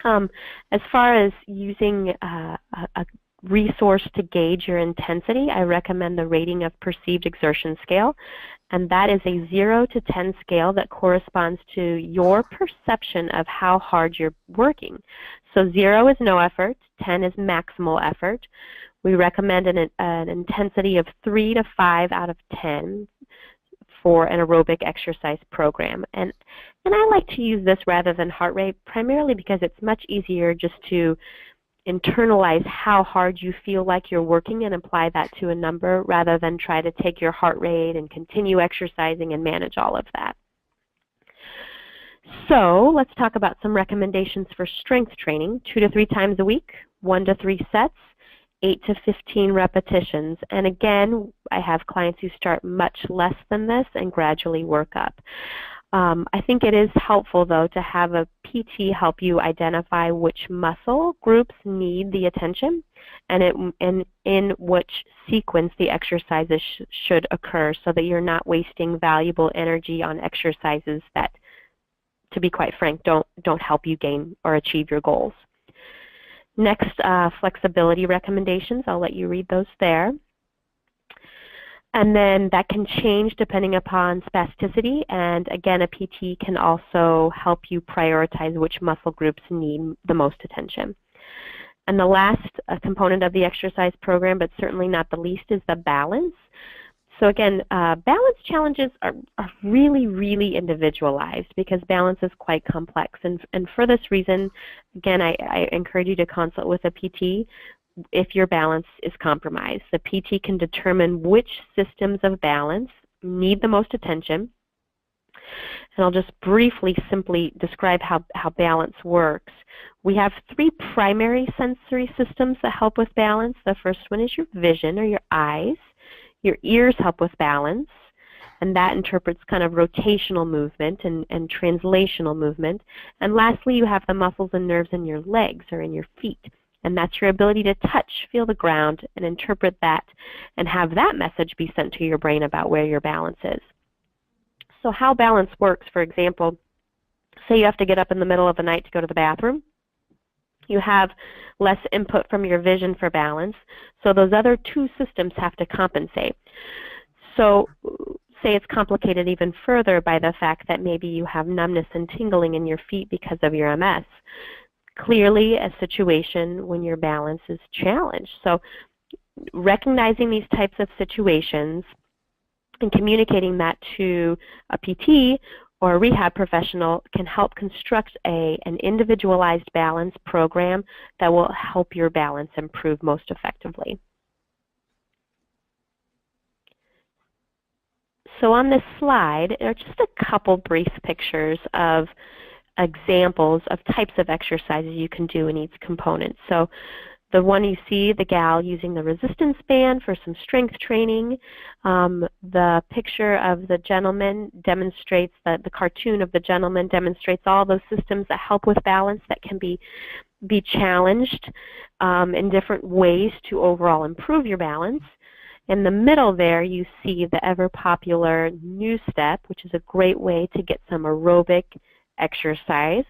S3: As far as using a resource to gauge your intensity, I recommend the Rating of Perceived Exertion Scale, and that is a 0 to 10 scale that corresponds to your perception of how hard you're working. So 0 is no effort, 10 is maximal effort. We recommend an intensity of 3 to 5 out of 10 for an aerobic exercise program. And I like to use this rather than heart rate, primarily because it's much easier just to internalize how hard you feel like you're working and apply that to a number rather than try to take your heart rate and continue exercising and manage all of that. So let's talk about some recommendations for strength training. 2 to 3 times a week, 1 to 3 sets, 8 to 15 repetitions. And again, I have clients who start much less than this and gradually work up. I think it is helpful, though, to have a PT help you identify which muscle groups need the attention and in which sequence the exercises should occur so that you're not wasting valuable energy on exercises that, to be quite frank, don't help you gain or achieve your goals. Next, flexibility recommendations. I'll let you read those there. And then that can change depending upon spasticity, and again, a PT can also help you prioritize which muscle groups need the most attention. And the last component of the exercise program, but certainly not the least, is the balance. So again, balance challenges are really, really individualized because balance is quite complex. And for this reason, again, I encourage you to consult with a PT if your balance is compromised. The PT can determine which systems of balance need the most attention. And I'll just briefly, simply describe how balance works. We have 3 primary sensory systems that help with balance. The first one is your vision, or your eyes. Your ears help with balance, and that interprets kind of rotational movement and translational movement. And lastly, you have the muscles and nerves in your legs or in your feet. And that's your ability to touch, feel the ground, and interpret that and have that message be sent to your brain about where your balance is. So how balance works, for example, say you have to get up in the middle of the night to go to the bathroom. You have less input from your vision for balance, so those other 2 systems have to compensate. So say it's complicated even further by the fact that maybe you have numbness and tingling in your feet because of your MS. Clearly a situation when your balance is challenged. So recognizing these types of situations and communicating that to a PT or a rehab professional can help construct an individualized balance program that will help your balance improve most effectively. So on this slide are just a couple brief pictures of examples of types of exercises you can do in each component. So the one you see, the gal using the resistance band for some strength training. The picture of the gentleman demonstrates that the cartoon of the gentleman demonstrates all those systems that help with balance that can be challenged in different ways to overall improve your balance. In the middle there, you see the ever popular new step, which is a great way to get some aerobic exercise.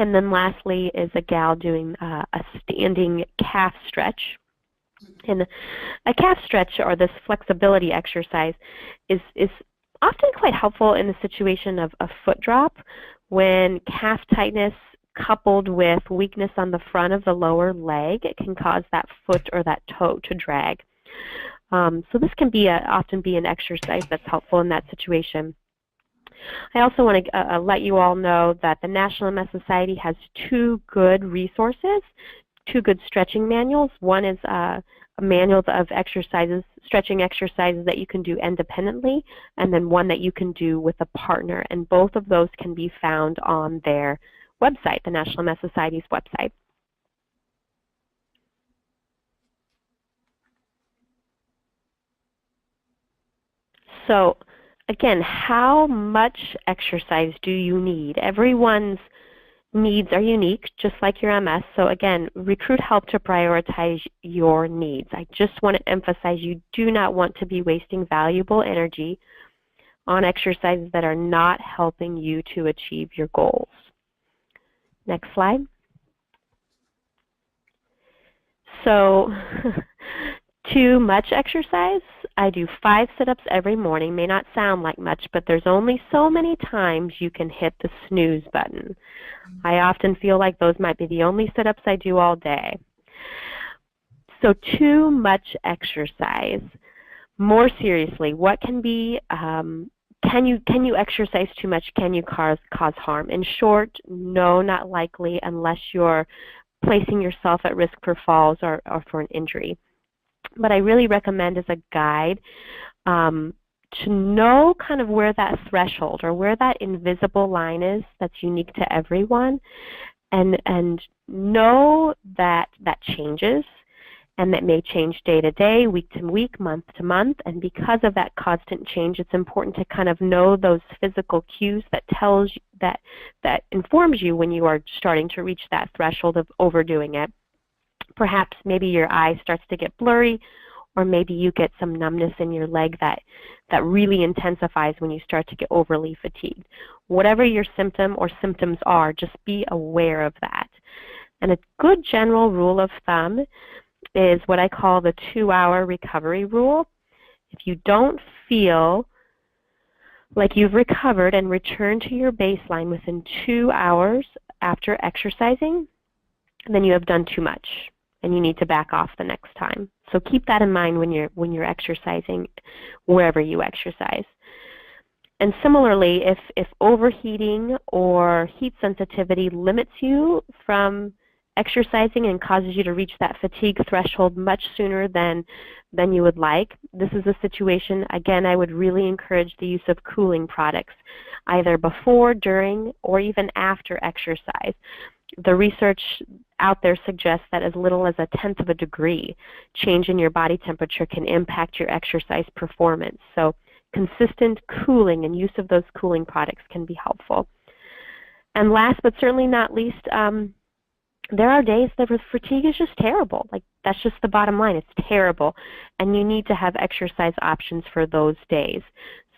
S3: And then lastly is a gal doing a standing calf stretch. And a calf stretch, or this flexibility exercise, is often quite helpful in the situation of a foot drop, when calf tightness coupled with weakness on the front of the lower leg, it can cause that foot or that toe to drag. So this can be often be an exercise that's helpful in that situation. I also want to let you all know that the National MS Society has two good resources, two good stretching manuals. One is a manual of exercises, stretching exercises that you can do independently, and then one that you can do with a partner. And both of those can be found on their website, the National MS Society's website. So again, how much exercise do you need? Everyone's needs are unique, just like your MS. So again, recruit help to prioritize your needs. I just want to emphasize you do not want to be wasting valuable energy on exercises that are not helping you to achieve your goals. Next slide. So too much exercise. I do 5 sit-ups every morning. May not sound like much, but there's only so many times you can hit the snooze button. I often feel like those might be the only sit-ups I do all day. So too much exercise. More seriously, what can be, can you exercise too much? Can you cause harm? In short, no, not likely, unless you're placing yourself at risk for falls or for an injury. But I really recommend as a guide to know kind of where that threshold or where that invisible line is that's unique to everyone, and know that that changes, and that may change day to day, week to week, month to month. And because of that constant change, it's important to kind of know those physical cues that tells you, that informs you when you are starting to reach that threshold of overdoing it. Perhaps maybe your eye starts to get blurry, or maybe you get some numbness in your leg that really intensifies when you start to get overly fatigued. Whatever your symptom or symptoms are, just be aware of that. And a good general rule of thumb is what I call the 2-hour recovery rule. If you don't feel like you've recovered and returned to your baseline within 2 hours after exercising, then you have done too much, and you need to back off the next time. So keep that in mind when you're exercising, wherever you exercise. And similarly, if overheating or heat sensitivity limits you from exercising and causes you to reach that fatigue threshold much sooner than you would like, this is a situation, again, I would really encourage the use of cooling products, either before, during, or even after exercise. The research out there suggests that as little as 1/10 of a degree change in your body temperature can impact your exercise performance. So consistent cooling and use of those cooling products can be helpful. And last but certainly not least, there are days that fatigue is just terrible. Like, that's just the bottom line. It's terrible. And you need to have exercise options for those days.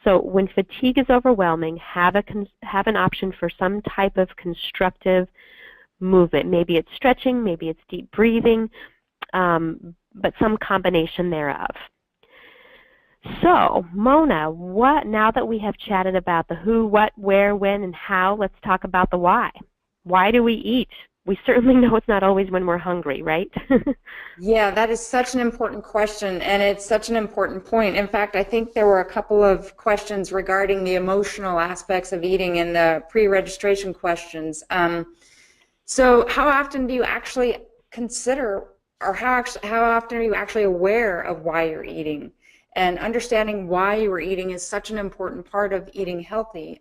S3: So when fatigue is overwhelming, have an option for some type of constructive movement. Maybe it's stretching, maybe it's deep breathing, but some combination thereof. So, Mona, now that we have chatted about the who, what, where, when, and how, let's talk about the why. Why do we eat? We certainly know it's not always when we're hungry, right?
S2: Yeah, that is such an important question, and it's such an important point. In fact, I think there were a couple of questions regarding the emotional aspects of eating in the pre-registration questions. So how often do you actually consider, or how often are you actually aware of why you're eating? And understanding why you are eating is such an important part of eating healthy.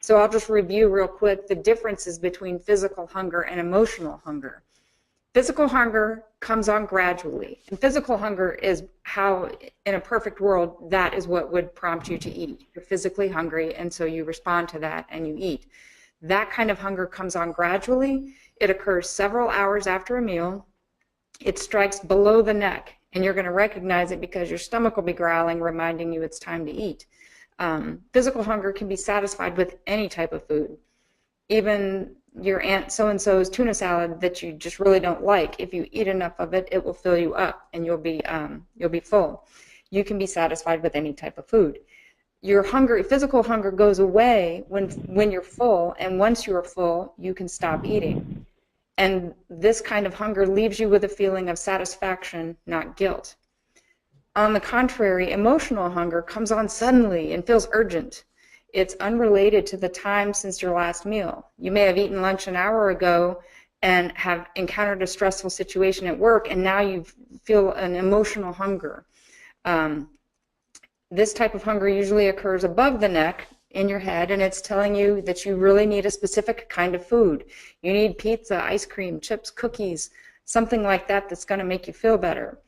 S2: So I'll just review real quick the differences between physical hunger and emotional hunger. Physical hunger comes on gradually, and physical hunger is how, in a perfect world, that is what would prompt you to eat. You're physically hungry, and so you respond to that and you eat. That kind of hunger comes on gradually. It occurs several hours after a meal. It strikes below the neck, and you're going to recognize it because your stomach will be growling, reminding you it's time to eat. Physical hunger can be satisfied with any type of food. Even your Aunt so-and-so's tuna salad that you just really don't like. If you eat enough of it, it will fill you up and you'll be full. You can be satisfied with any type of food. Your hunger, physical hunger, goes away when you're full, and once you're full, you can stop eating. And this kind of hunger leaves you with a feeling of satisfaction, not guilt. On the contrary, emotional hunger comes on suddenly and feels urgent. It's unrelated to the time since your last meal. You may have eaten lunch an hour ago and have encountered a stressful situation at work, and now you feel an emotional hunger. This type of hunger usually occurs above the neck in your head, and it's telling you that you really need a specific kind of food. You need pizza, ice cream, chips, cookies, something like that that's going to make you feel better.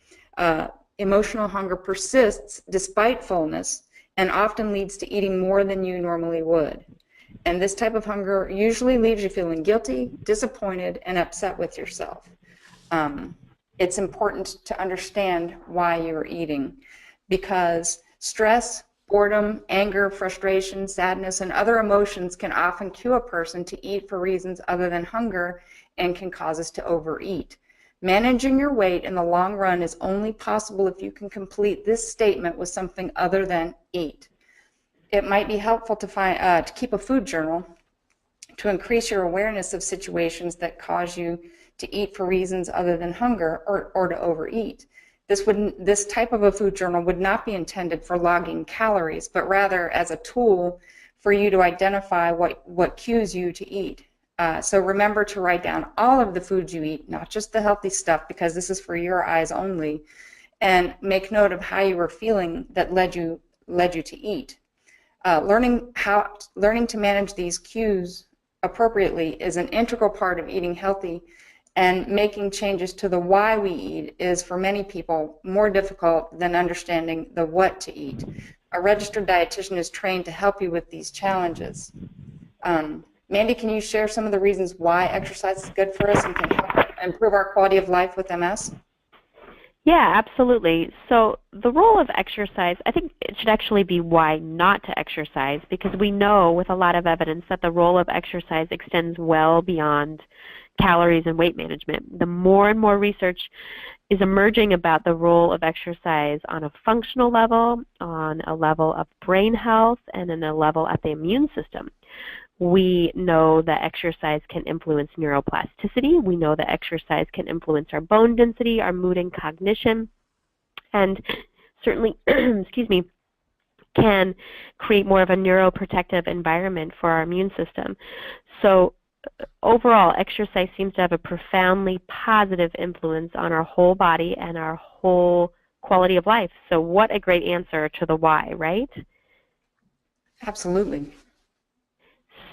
S2: Emotional hunger persists despite fullness and often leads to eating more than you normally would. And this type of hunger usually leaves you feeling guilty, disappointed, and upset with yourself. It's important to understand why you're eating, because stress, boredom, anger, frustration, sadness, and other emotions can often cue a person to eat for reasons other than hunger and can cause us to overeat. Managing your weight in the long run is only possible if you can complete this statement with something other than eat. It might be helpful to keep a food journal to increase your awareness of situations that cause you to eat for reasons other than hunger or to overeat. This type of a food journal would not be intended for logging calories, but rather as a tool for you to identify what cues you to eat. So remember to write down all of the foods you eat, not just the healthy stuff, because this is for your eyes only, and make note of how you were feeling that led you to eat. Learning to manage these cues appropriately is an integral part of eating healthy, and making changes to the why we eat is, for many people, more difficult than understanding the what to eat. A registered dietitian is trained to help you with these challenges. Mandy, can you share some of the reasons why exercise is good for us and can help improve our quality of life with MS?
S3: Yeah, absolutely. So the role of exercise, I think it should actually be why not to exercise, because we know with a lot of evidence that the role of exercise extends well beyond calories and weight management. The more and more research is emerging about the role of exercise on a functional level, on a level of brain health, and in a level at the immune system. We know that exercise can influence neuroplasticity. We know that exercise can influence our bone density, our mood and cognition, and certainly, excuse me, can create more of a neuroprotective environment for our immune system. So overall, exercise seems to have a profoundly positive influence on our whole body and our whole quality of life. So what a great answer to the why, right?
S2: Absolutely.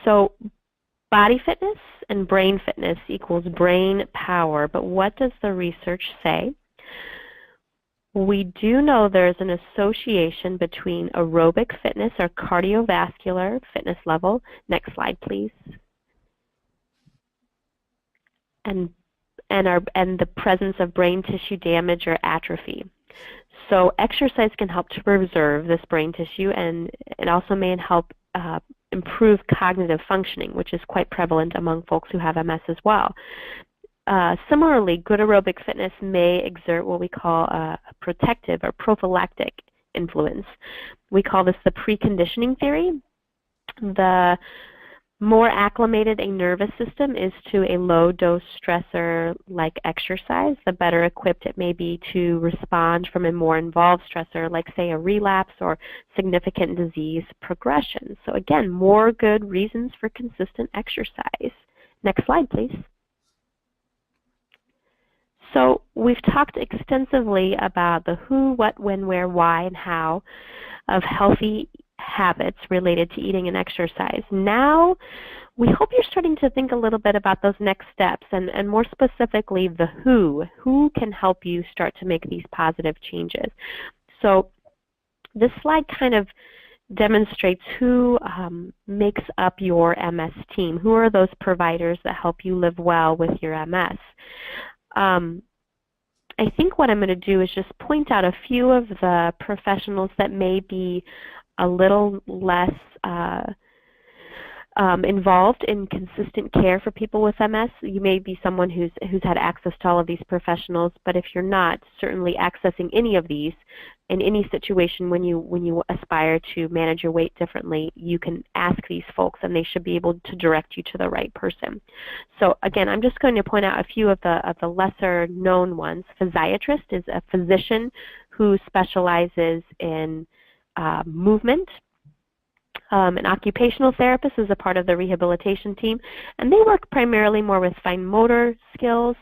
S3: So body fitness and brain fitness equals brain power, but what does the research say? We do know there's an association between aerobic fitness or cardiovascular fitness level. Next slide, please. And the presence of brain tissue damage or atrophy. So exercise can help to preserve this brain tissue, and it also may help improve cognitive functioning, which is quite prevalent among folks who have MS as well. Similarly, good aerobic fitness may exert what we call a protective or prophylactic influence. We call this the preconditioning theory. The more acclimated a nervous system is to a low-dose stressor like exercise, the better equipped it may be to respond from a more involved stressor like, say, a relapse or significant disease progression. So again, more good reasons for consistent exercise. Next slide, please. So we've talked extensively about the who, what, when, where, why, and how of healthy habits related to eating and exercise. Now, we hope you're starting to think a little bit about those next steps and more specifically the who. Who can help you start to make these positive changes? So this slide kind of demonstrates who makes up your MS team. Who are those providers that help you live well with your MS? I think what I'm going to do is just point out a few of the professionals that may be a little less involved in consistent care for people with MS. You may be someone who's had access to all of these professionals, but if you're not, certainly accessing any of these in any situation when you aspire to manage your weight differently, you can ask these folks and they should be able to direct you to the right person. So again, I'm just going to point out a few of the lesser known ones. Physiatrist is a physician who specializes in movement. An occupational therapist is a part of the rehabilitation team, and they work primarily more with fine motor skills,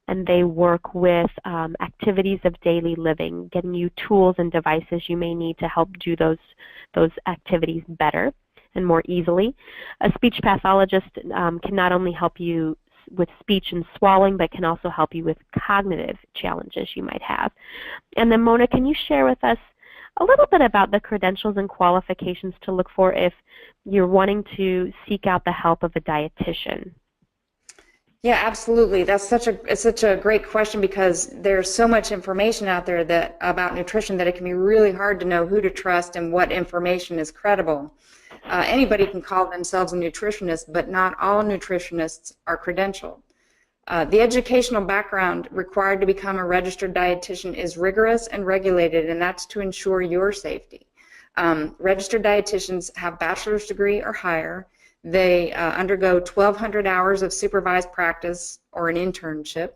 S3: and they work with activities of daily living, getting you tools and devices you may need to help do those activities better and more easily. A speech pathologist can not only help you with speech and swallowing, but can also help you with cognitive challenges you might have. And then Mona, can you share with us a little bit about the credentials and qualifications to look for if you're wanting to seek out the help of a dietitian?
S2: Yeah, absolutely. That's such a great question, because there's so much information out there about nutrition that it can be really hard to know who to trust and what information is credible. Anybody can call themselves a nutritionist, but not all nutritionists are credentialed. The educational background required to become a registered dietitian is rigorous and regulated, and that's to ensure your safety. Registered dietitians have bachelor's degree or higher. They undergo 1,200 hours of supervised practice or an internship.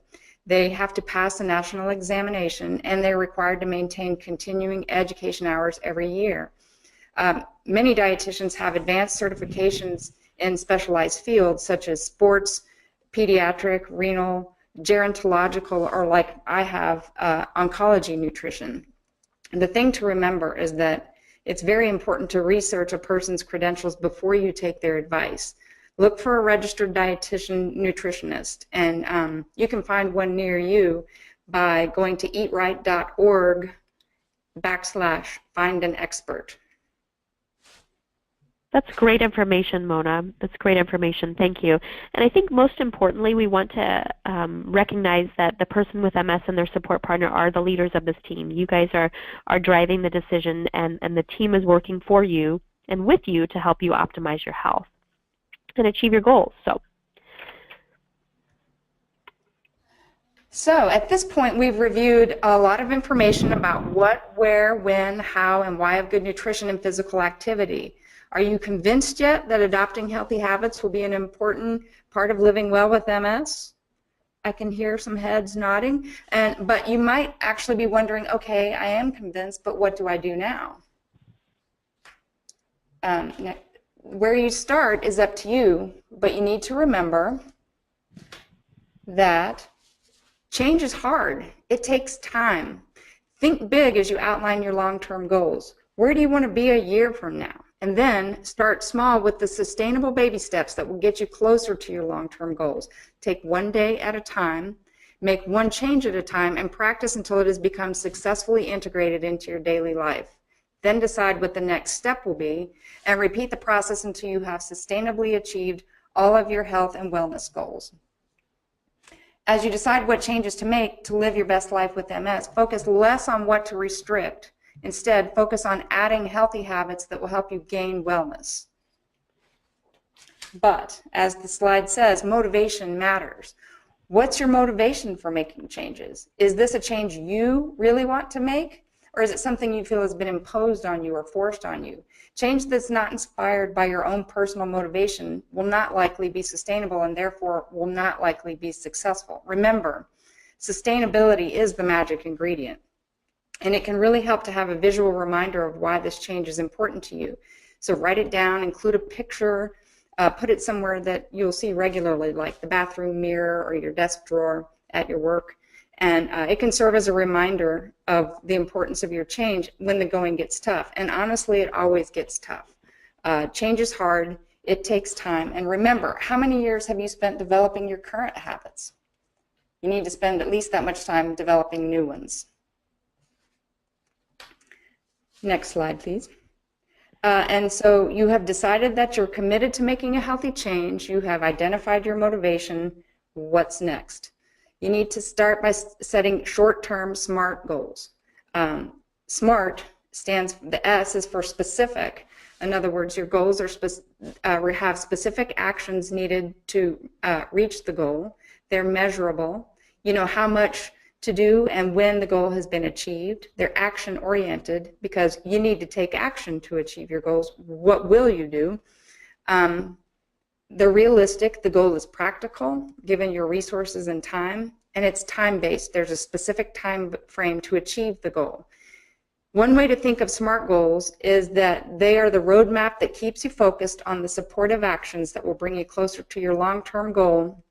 S2: They have to pass a national examination, and they're required to maintain continuing education hours every year. Many dietitians have advanced certifications in specialized fields such as sports, pediatric, renal, gerontological, or like I have, oncology nutrition. And the thing to remember is that it's very important to research a person's credentials before you take their advice. Look for a registered dietitian nutritionist, and you can find one near you by going to eatright.org/find an expert.
S3: That's great information, Mona. That's great information. Thank you. And I think most importantly, we want to recognize that the person with MS and their support partner are the leaders of this team. You guys are driving the decision, and the team is working for you and with you to help you optimize your health and achieve your goals.
S2: So at this point, we've reviewed a lot of information about what, where, when, how, and why of good nutrition and physical activity. Are you convinced yet that adopting healthy habits will be an important part of living well with MS? I can hear some heads nodding, but you might actually be wondering, okay, I am convinced, but what do I do now? Where you start is up to you, but you need to remember that change is hard. It takes time. Think big as you outline your long-term goals. Where do you want to be a year from now? And then start small with the sustainable baby steps that will get you closer to your long-term goals. Take one day at a time, make one change at a time, and practice until it has become successfully integrated into your daily life. Then decide what the next step will be, and repeat the process until you have sustainably achieved all of your health and wellness goals. As you decide what changes to make to live your best life with MS, focus less on what to restrict. Instead, focus on adding healthy habits that will help you gain wellness. But, as the slide says, motivation matters. What's your motivation for making changes? Is this a change you really want to make? Or is it something you feel has been imposed on you or forced on you? Change that's not inspired by your own personal motivation will not likely be sustainable and therefore will not likely be successful. Remember, sustainability is the magic ingredient. And it can really help to have a visual reminder of why this change is important to you. So write it down, include a picture, put it somewhere that you'll see regularly, like the bathroom mirror or your desk drawer at your work. And it can serve as a reminder of the importance of your change when the going gets tough. And honestly, it always gets tough. Change is hard, it takes time. And remember, how many years have you spent developing your current habits? You need to spend at least that much time developing new ones. Next slide, please. And so you have decided that you're committed to making a healthy change. You have identified your motivation. What's next? You need to start by setting short-term SMART goals. SMART stands, the S is for specific. In other words, your goals are have specific actions needed to reach the goal. They're measurable. You know how much to do and when the goal has been achieved. They're action oriented because you need to take action to achieve your goals. What will you do? They're realistic. The goal is practical given your resources and time, and it's time based. There's a specific time frame to achieve the goal. One way to think of SMART goals is that they are the roadmap that keeps you focused on the supportive actions that will bring you closer to your long-term goal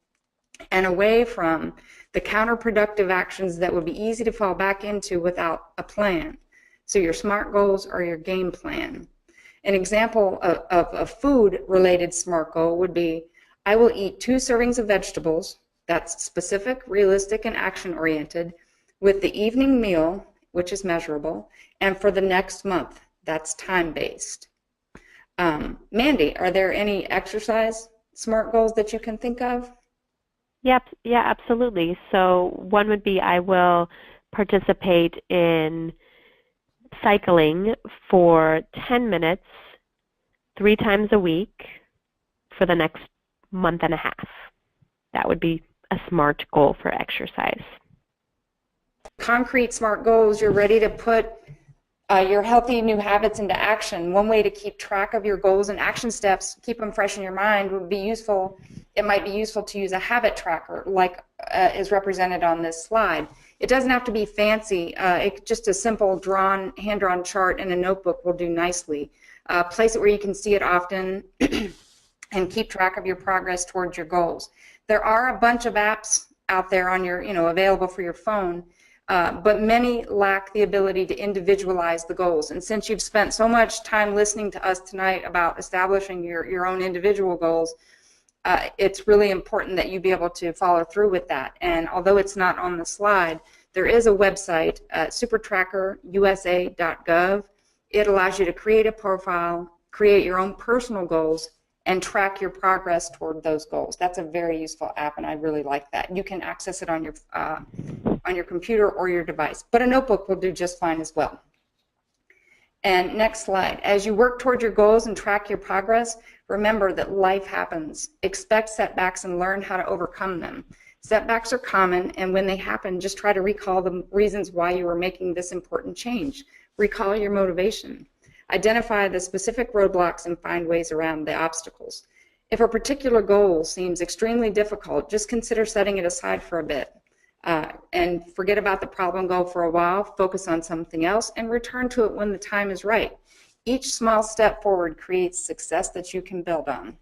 S2: and away from the counterproductive actions that would be easy to fall back into without a plan. So your SMART goals are your game plan. An example of a food-related SMART goal would be, I will eat 2 servings of vegetables, that's specific, realistic, and action-oriented, with the evening meal, which is measurable, and for the next month, that's time-based. Mandy, are there any exercise SMART goals that you can think of?
S3: Yep, yeah, absolutely. So one would be I will participate in cycling for 10 minutes 3 times a week for the next month and a half. That would be a SMART goal for exercise.
S2: Concrete SMART goals, you're ready to put your healthy new habits into action. One way to keep track of your goals and action steps, keep them fresh in your mind, would be useful. It might be useful to use a habit tracker like is represented on this slide. It doesn't have to be fancy. Just a simple hand-drawn chart in a notebook will do nicely. Place it where you can see it often and keep track of your progress towards your goals. There are a bunch of apps out there on your, available for your phone, but many lack the ability to individualize the goals. And since you've spent so much time listening to us tonight about establishing your own individual goals, it's really important that you be able to follow through with that. And although it's not on the slide, there is a website, supertrackerusa.gov. It allows you to create a profile, create your own personal goals, and track your progress toward those goals. That's a very useful app, and I really like that. You can access it on your computer or your device, but a notebook will do just fine as well. And next slide. As you work toward your goals and track your progress, remember that life happens. Expect setbacks and learn how to overcome them. Setbacks are common, and when they happen, just try to recall the reasons why you were making this important change. Recall your motivation. Identify the specific roadblocks and find ways around the obstacles. If a particular goal seems extremely difficult, just consider setting it aside for a bit. And forget about the problem goal for a while, focus on something else, and return to it when the time is right. Each small step forward creates success that you can build on.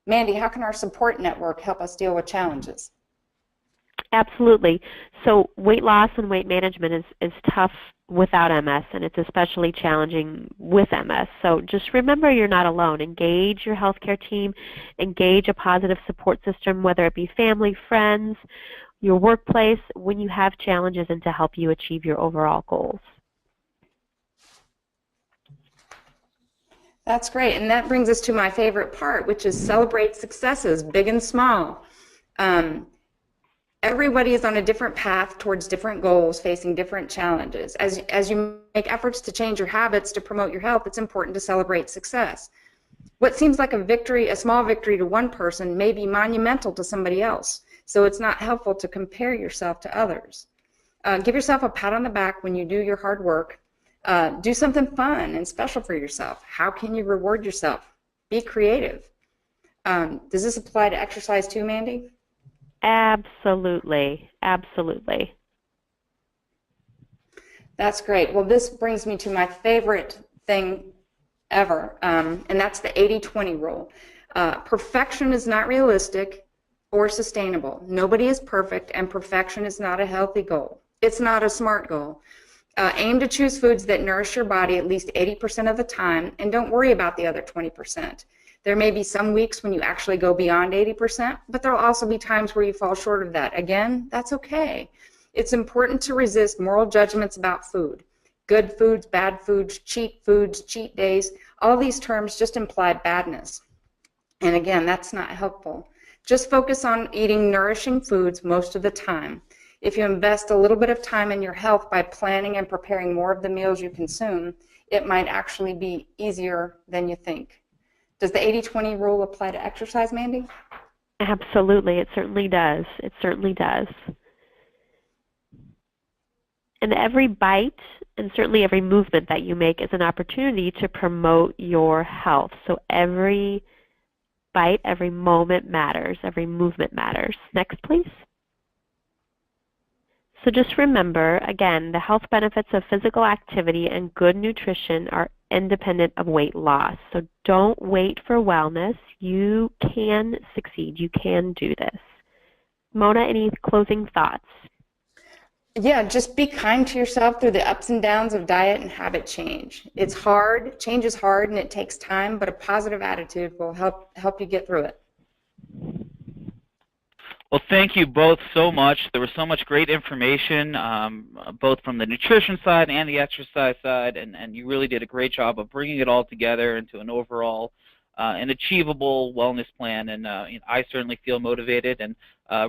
S2: Mandy, how can our support network help us deal with challenges?
S3: Absolutely. So weight loss and weight management is tough without MS, and it's especially challenging with MS. So just remember you're not alone. Engage your healthcare team, engage a positive support system, whether it be family, friends, your workplace, when you have challenges, and to help you achieve your overall goals.
S2: That's great, and that brings us to my favorite part, which is celebrate successes, big and small. Everybody is on a different path towards different goals, facing different challenges. As you make efforts to change your habits to promote your health, it's important to celebrate success. What seems like a small victory to one person may be monumental to somebody else, so it's not helpful to compare yourself to others. Give yourself a pat on the back when you do your hard work. Do something fun and special for yourself. How can you reward yourself? Be creative. Does this apply to exercise too, Mandy?
S3: Absolutely. Absolutely.
S2: That's great. Well, this brings me to my favorite thing ever, and that's the 80-20 rule. Perfection is not realistic or sustainable. Nobody is perfect, and perfection is not a healthy goal. It's not a SMART goal. Aim to choose foods that nourish your body at least 80% of the time, and don't worry about the other 20%. There may be some weeks when you actually go beyond 80%, but there will also be times where you fall short of that. Again, that's okay. It's important to resist moral judgments about food. Good foods, bad foods, cheat days, all these terms just imply badness. And again, that's not helpful. Just focus on eating nourishing foods most of the time. If you invest a little bit of time in your health by planning and preparing more of the meals you consume, it might actually be easier than you think. Does the 80-20 rule apply to exercise, Mandy?
S3: Absolutely, it certainly does. It certainly does. And every bite and certainly every movement that you make is an opportunity to promote your health. So every bite, every moment matters, every movement matters. Next, please. So just remember, again, the health benefits of physical activity and good nutrition are independent of weight loss. So don't wait for wellness. You can succeed. You can do this. Mona, any closing thoughts?
S2: Yeah, just be kind to yourself through the ups and downs of diet and habit change. It's hard, change is hard, and it takes time, but a positive attitude will help you get through it.
S1: Well, thank you both so much. There was so much great information, both from the nutrition side and the exercise side, and you really did a great job of bringing it all together into an overall an achievable wellness plan. And I certainly feel motivated and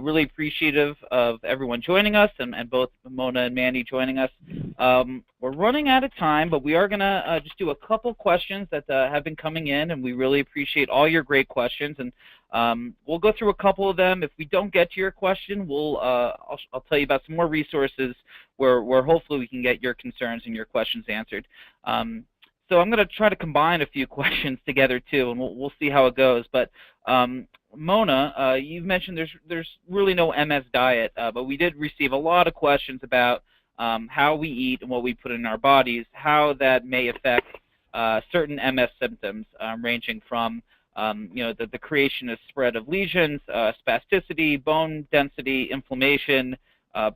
S1: really appreciative of everyone joining us, and both Mona and Mandy joining us. We're running out of time, but we are going to just do a couple questions that have been coming in, and we really appreciate all your great questions. And we'll go through a couple of them. If we don't get to your question, I'll tell you about some more resources where hopefully we can get your concerns and your questions answered. So I'm going to try to combine a few questions together too, and we'll see how it goes. But Mona, you've mentioned there's really no MS diet, but we did receive a lot of questions about how we eat and what we put in our bodies, how that may affect certain MS symptoms, ranging from the creation and spread of lesions, spasticity, bone density, inflammation,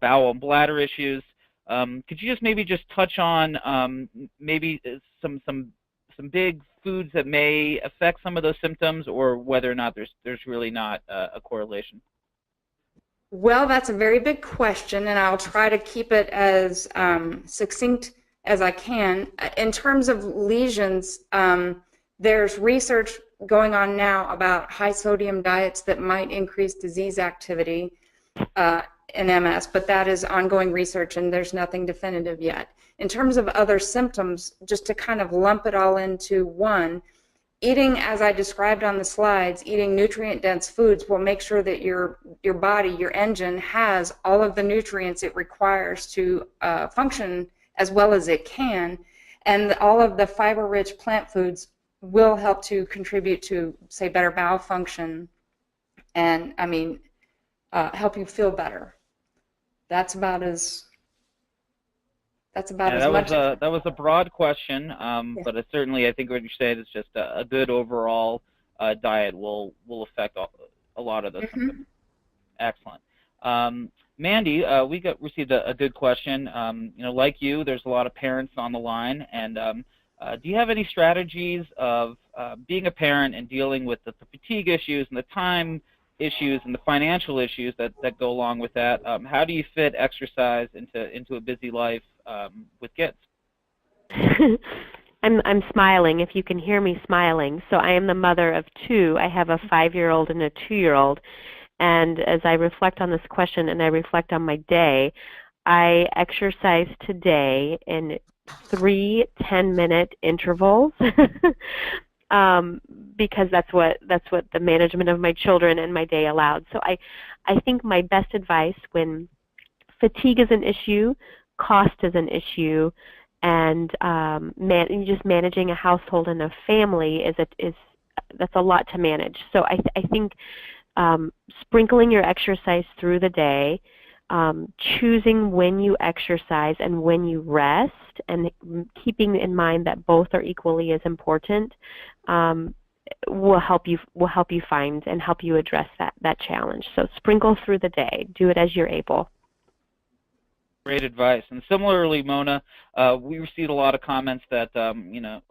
S1: bowel and bladder issues. Could you just maybe touch on maybe some big foods that may affect some of those symptoms, or whether or not there's really not a correlation?
S2: Well, that's a very big question, and I'll try to keep it as succinct as I can. In terms of lesions, there's research going on now about high sodium diets that might increase disease activity in MS, but that is ongoing research and there's nothing definitive yet. In terms of other symptoms, just to kind of lump it all into one, eating, as I described on the slides, eating nutrient-dense foods will make sure that your body, your engine, has all of the nutrients it requires to function as well as it can, and all of the fiber-rich plant foods will help to contribute to, say, better bowel function and, help you feel better. That's about as much.
S1: That was a broad question, but it certainly, I think what you're saying is just a good overall diet will affect a lot of those symptoms. Excellent. Mandy, we received a good question. Like you, there's a lot of parents on the line, and do you have any strategies of being a parent and dealing with the fatigue issues and the time issues and the financial issues that go along with that? How do you fit exercise into a busy life with kids?
S3: I'm smiling, if you can hear me smiling. So I am the mother of two. I have a 5-year-old and a 2-year-old. And as I reflect on this question and I reflect on my day, I exercise today in 3 10-minute intervals. Because that's what the management of my children and my day allowed. So I think my best advice when fatigue is an issue, cost is an issue, and just managing a household and a family that's a lot to manage. So I think sprinkling your exercise through the day, choosing when you exercise and when you rest, and keeping in mind that both are equally as important, will help you find and help you address that challenge. So sprinkle through the day. Do it as you're able.
S1: Great advice. And similarly, Mona, we received a lot of comments that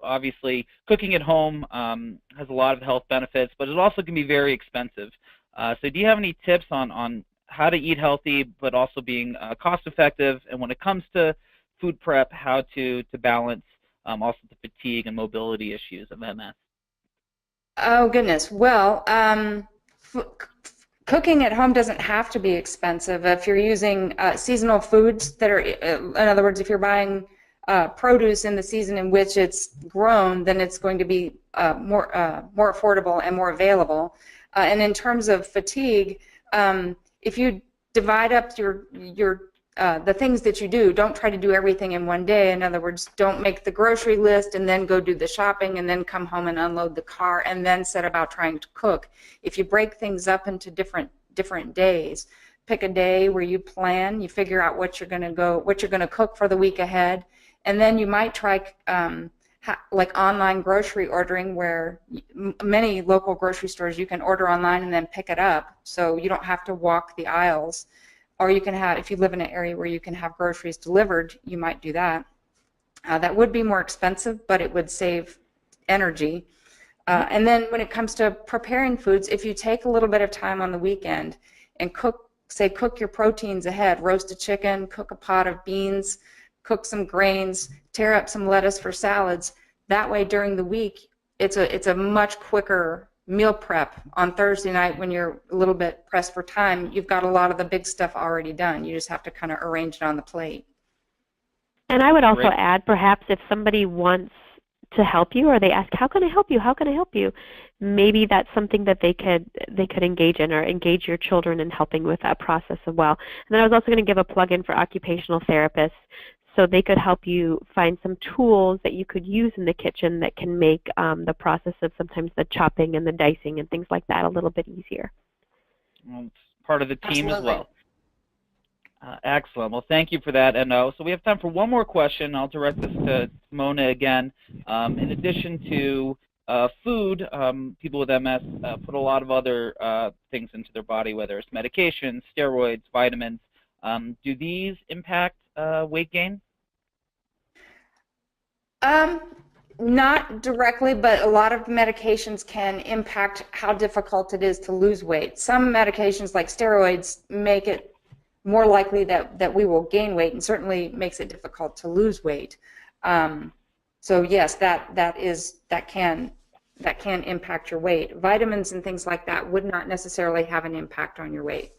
S1: obviously cooking at home has a lot of health benefits, but it also can be very expensive. So do you have any tips on how to eat healthy but also being cost effective, and when it comes to food prep, how to balance also the fatigue and mobility issues of MS?
S2: Oh, goodness. Well, cooking at home doesn't have to be expensive. If you're using seasonal foods that are, in other words, if you're buying produce in the season in which it's grown, then it's going to be more affordable and more available. And in terms of fatigue, if you divide up the things that you do, don't try to do everything in one day. In other words, don't make the grocery list and then go do the shopping and then come home and unload the car and then set about trying to cook. If you break things up into different days, pick a day where you plan, you figure out what you're going to cook for the week ahead, and then you might try like online grocery ordering, where many local grocery stores you can order online and then pick it up, so you don't have to walk the aisles. Or you can have, if you live in an area where you can have groceries delivered, you might do that. That would be more expensive, but it would save energy. And then when it comes to preparing foods, if you take a little bit of time on the weekend and cook your proteins ahead, roast a chicken, cook a pot of beans, cook some grains, tear up some lettuce for salads. That way during the week, it's a much quicker meal prep. On Thursday night when you're a little bit pressed for time, you've got a lot of the big stuff already done. You just have to kind of arrange it on the plate.
S3: And I would also add, perhaps if somebody wants to help you, or they ask, how can I help you? How can I help you? Maybe that's something that they could engage in, or engage your children in helping with that process as well. And then I was also going to give a plug-in for occupational therapists, so they could help you find some tools that you could use in the kitchen that can make the process of sometimes the chopping and the dicing and things like that a little bit easier.
S1: Well, it's part of the team
S2: Absolutely.
S1: as well. Excellent. Well, thank you for that. And so we have time for one more question. I'll direct this to Mona again. In addition to food, people with MS put a lot of other things into their body, whether it's medications, steroids, vitamins. Do these impact weight gain?
S2: Not directly, but a lot of medications can impact how difficult it is to lose weight. Some medications, like steroids, make it more likely that we will gain weight, and certainly makes it difficult to lose weight. So yes, that can impact your weight. Vitamins and things like that would not necessarily have an impact on your weight.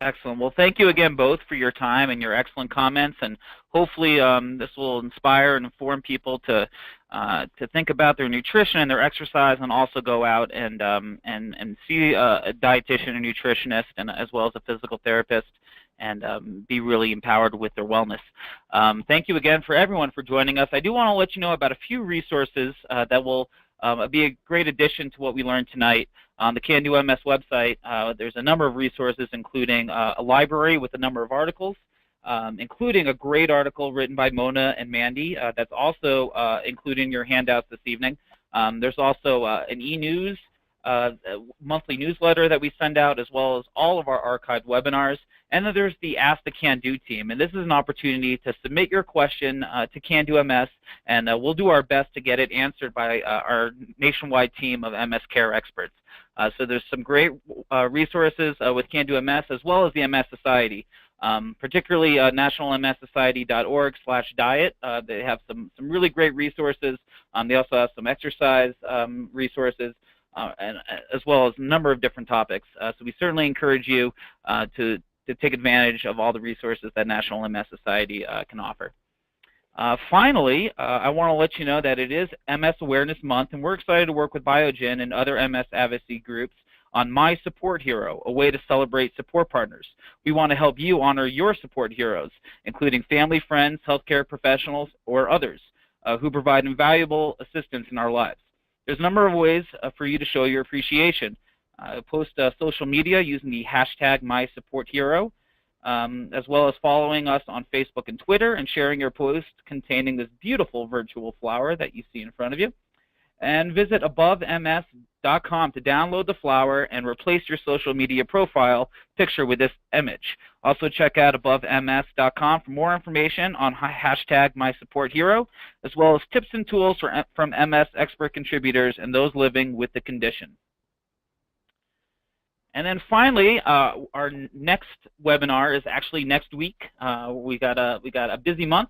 S1: Excellent. Well, thank you again both for your time and your excellent comments, and hopefully this will inspire and inform people to think about their nutrition and their exercise, and also go out and see a dietitian, a nutritionist, and as well as a physical therapist, and be really empowered with their wellness. Thank you again for everyone for joining us. I do want to let you know about a few resources that will be a great addition to what we learned tonight. On the Can Do MS website, there's a number of resources, including a library with a number of articles, including a great article written by Mona and Mandy that's also included in your handouts this evening. There's also an e-news, monthly newsletter that we send out, as well as all of our archived webinars. And then there's the Ask the Can Do team, and this is an opportunity to submit your question to Can Do MS, and we'll do our best to get it answered by our nationwide team of MS care experts. So there's some great resources with Can Do MS, as well as the MS Society, particularly nationalmssociety.org/diet. They have some really great resources. They also have some exercise resources, and as well as a number of different topics. So we certainly encourage you to take advantage of all the resources that National MS Society can offer. Finally, I want to let you know that it is MS Awareness Month, and we're excited to work with Biogen and other MS advocacy groups on My Support Hero, a way to celebrate support partners. We want to help you honor your support heroes, including family, friends, healthcare professionals, or others who provide invaluable assistance in our lives. There's a number of ways for you to show your appreciation. Post social media using the hashtag MySupportHero, as well as following us on Facebook and Twitter, and sharing your post containing this beautiful virtual flower that you see in front of you. And visit AboveMS.com to download the flower and replace your social media profile picture with this image. Also check out AboveMS.com for more information on hashtag MySupportHero, as well as tips and tools from MS expert contributors and those living with the condition. And then finally, our next webinar is actually next week. We got a busy month,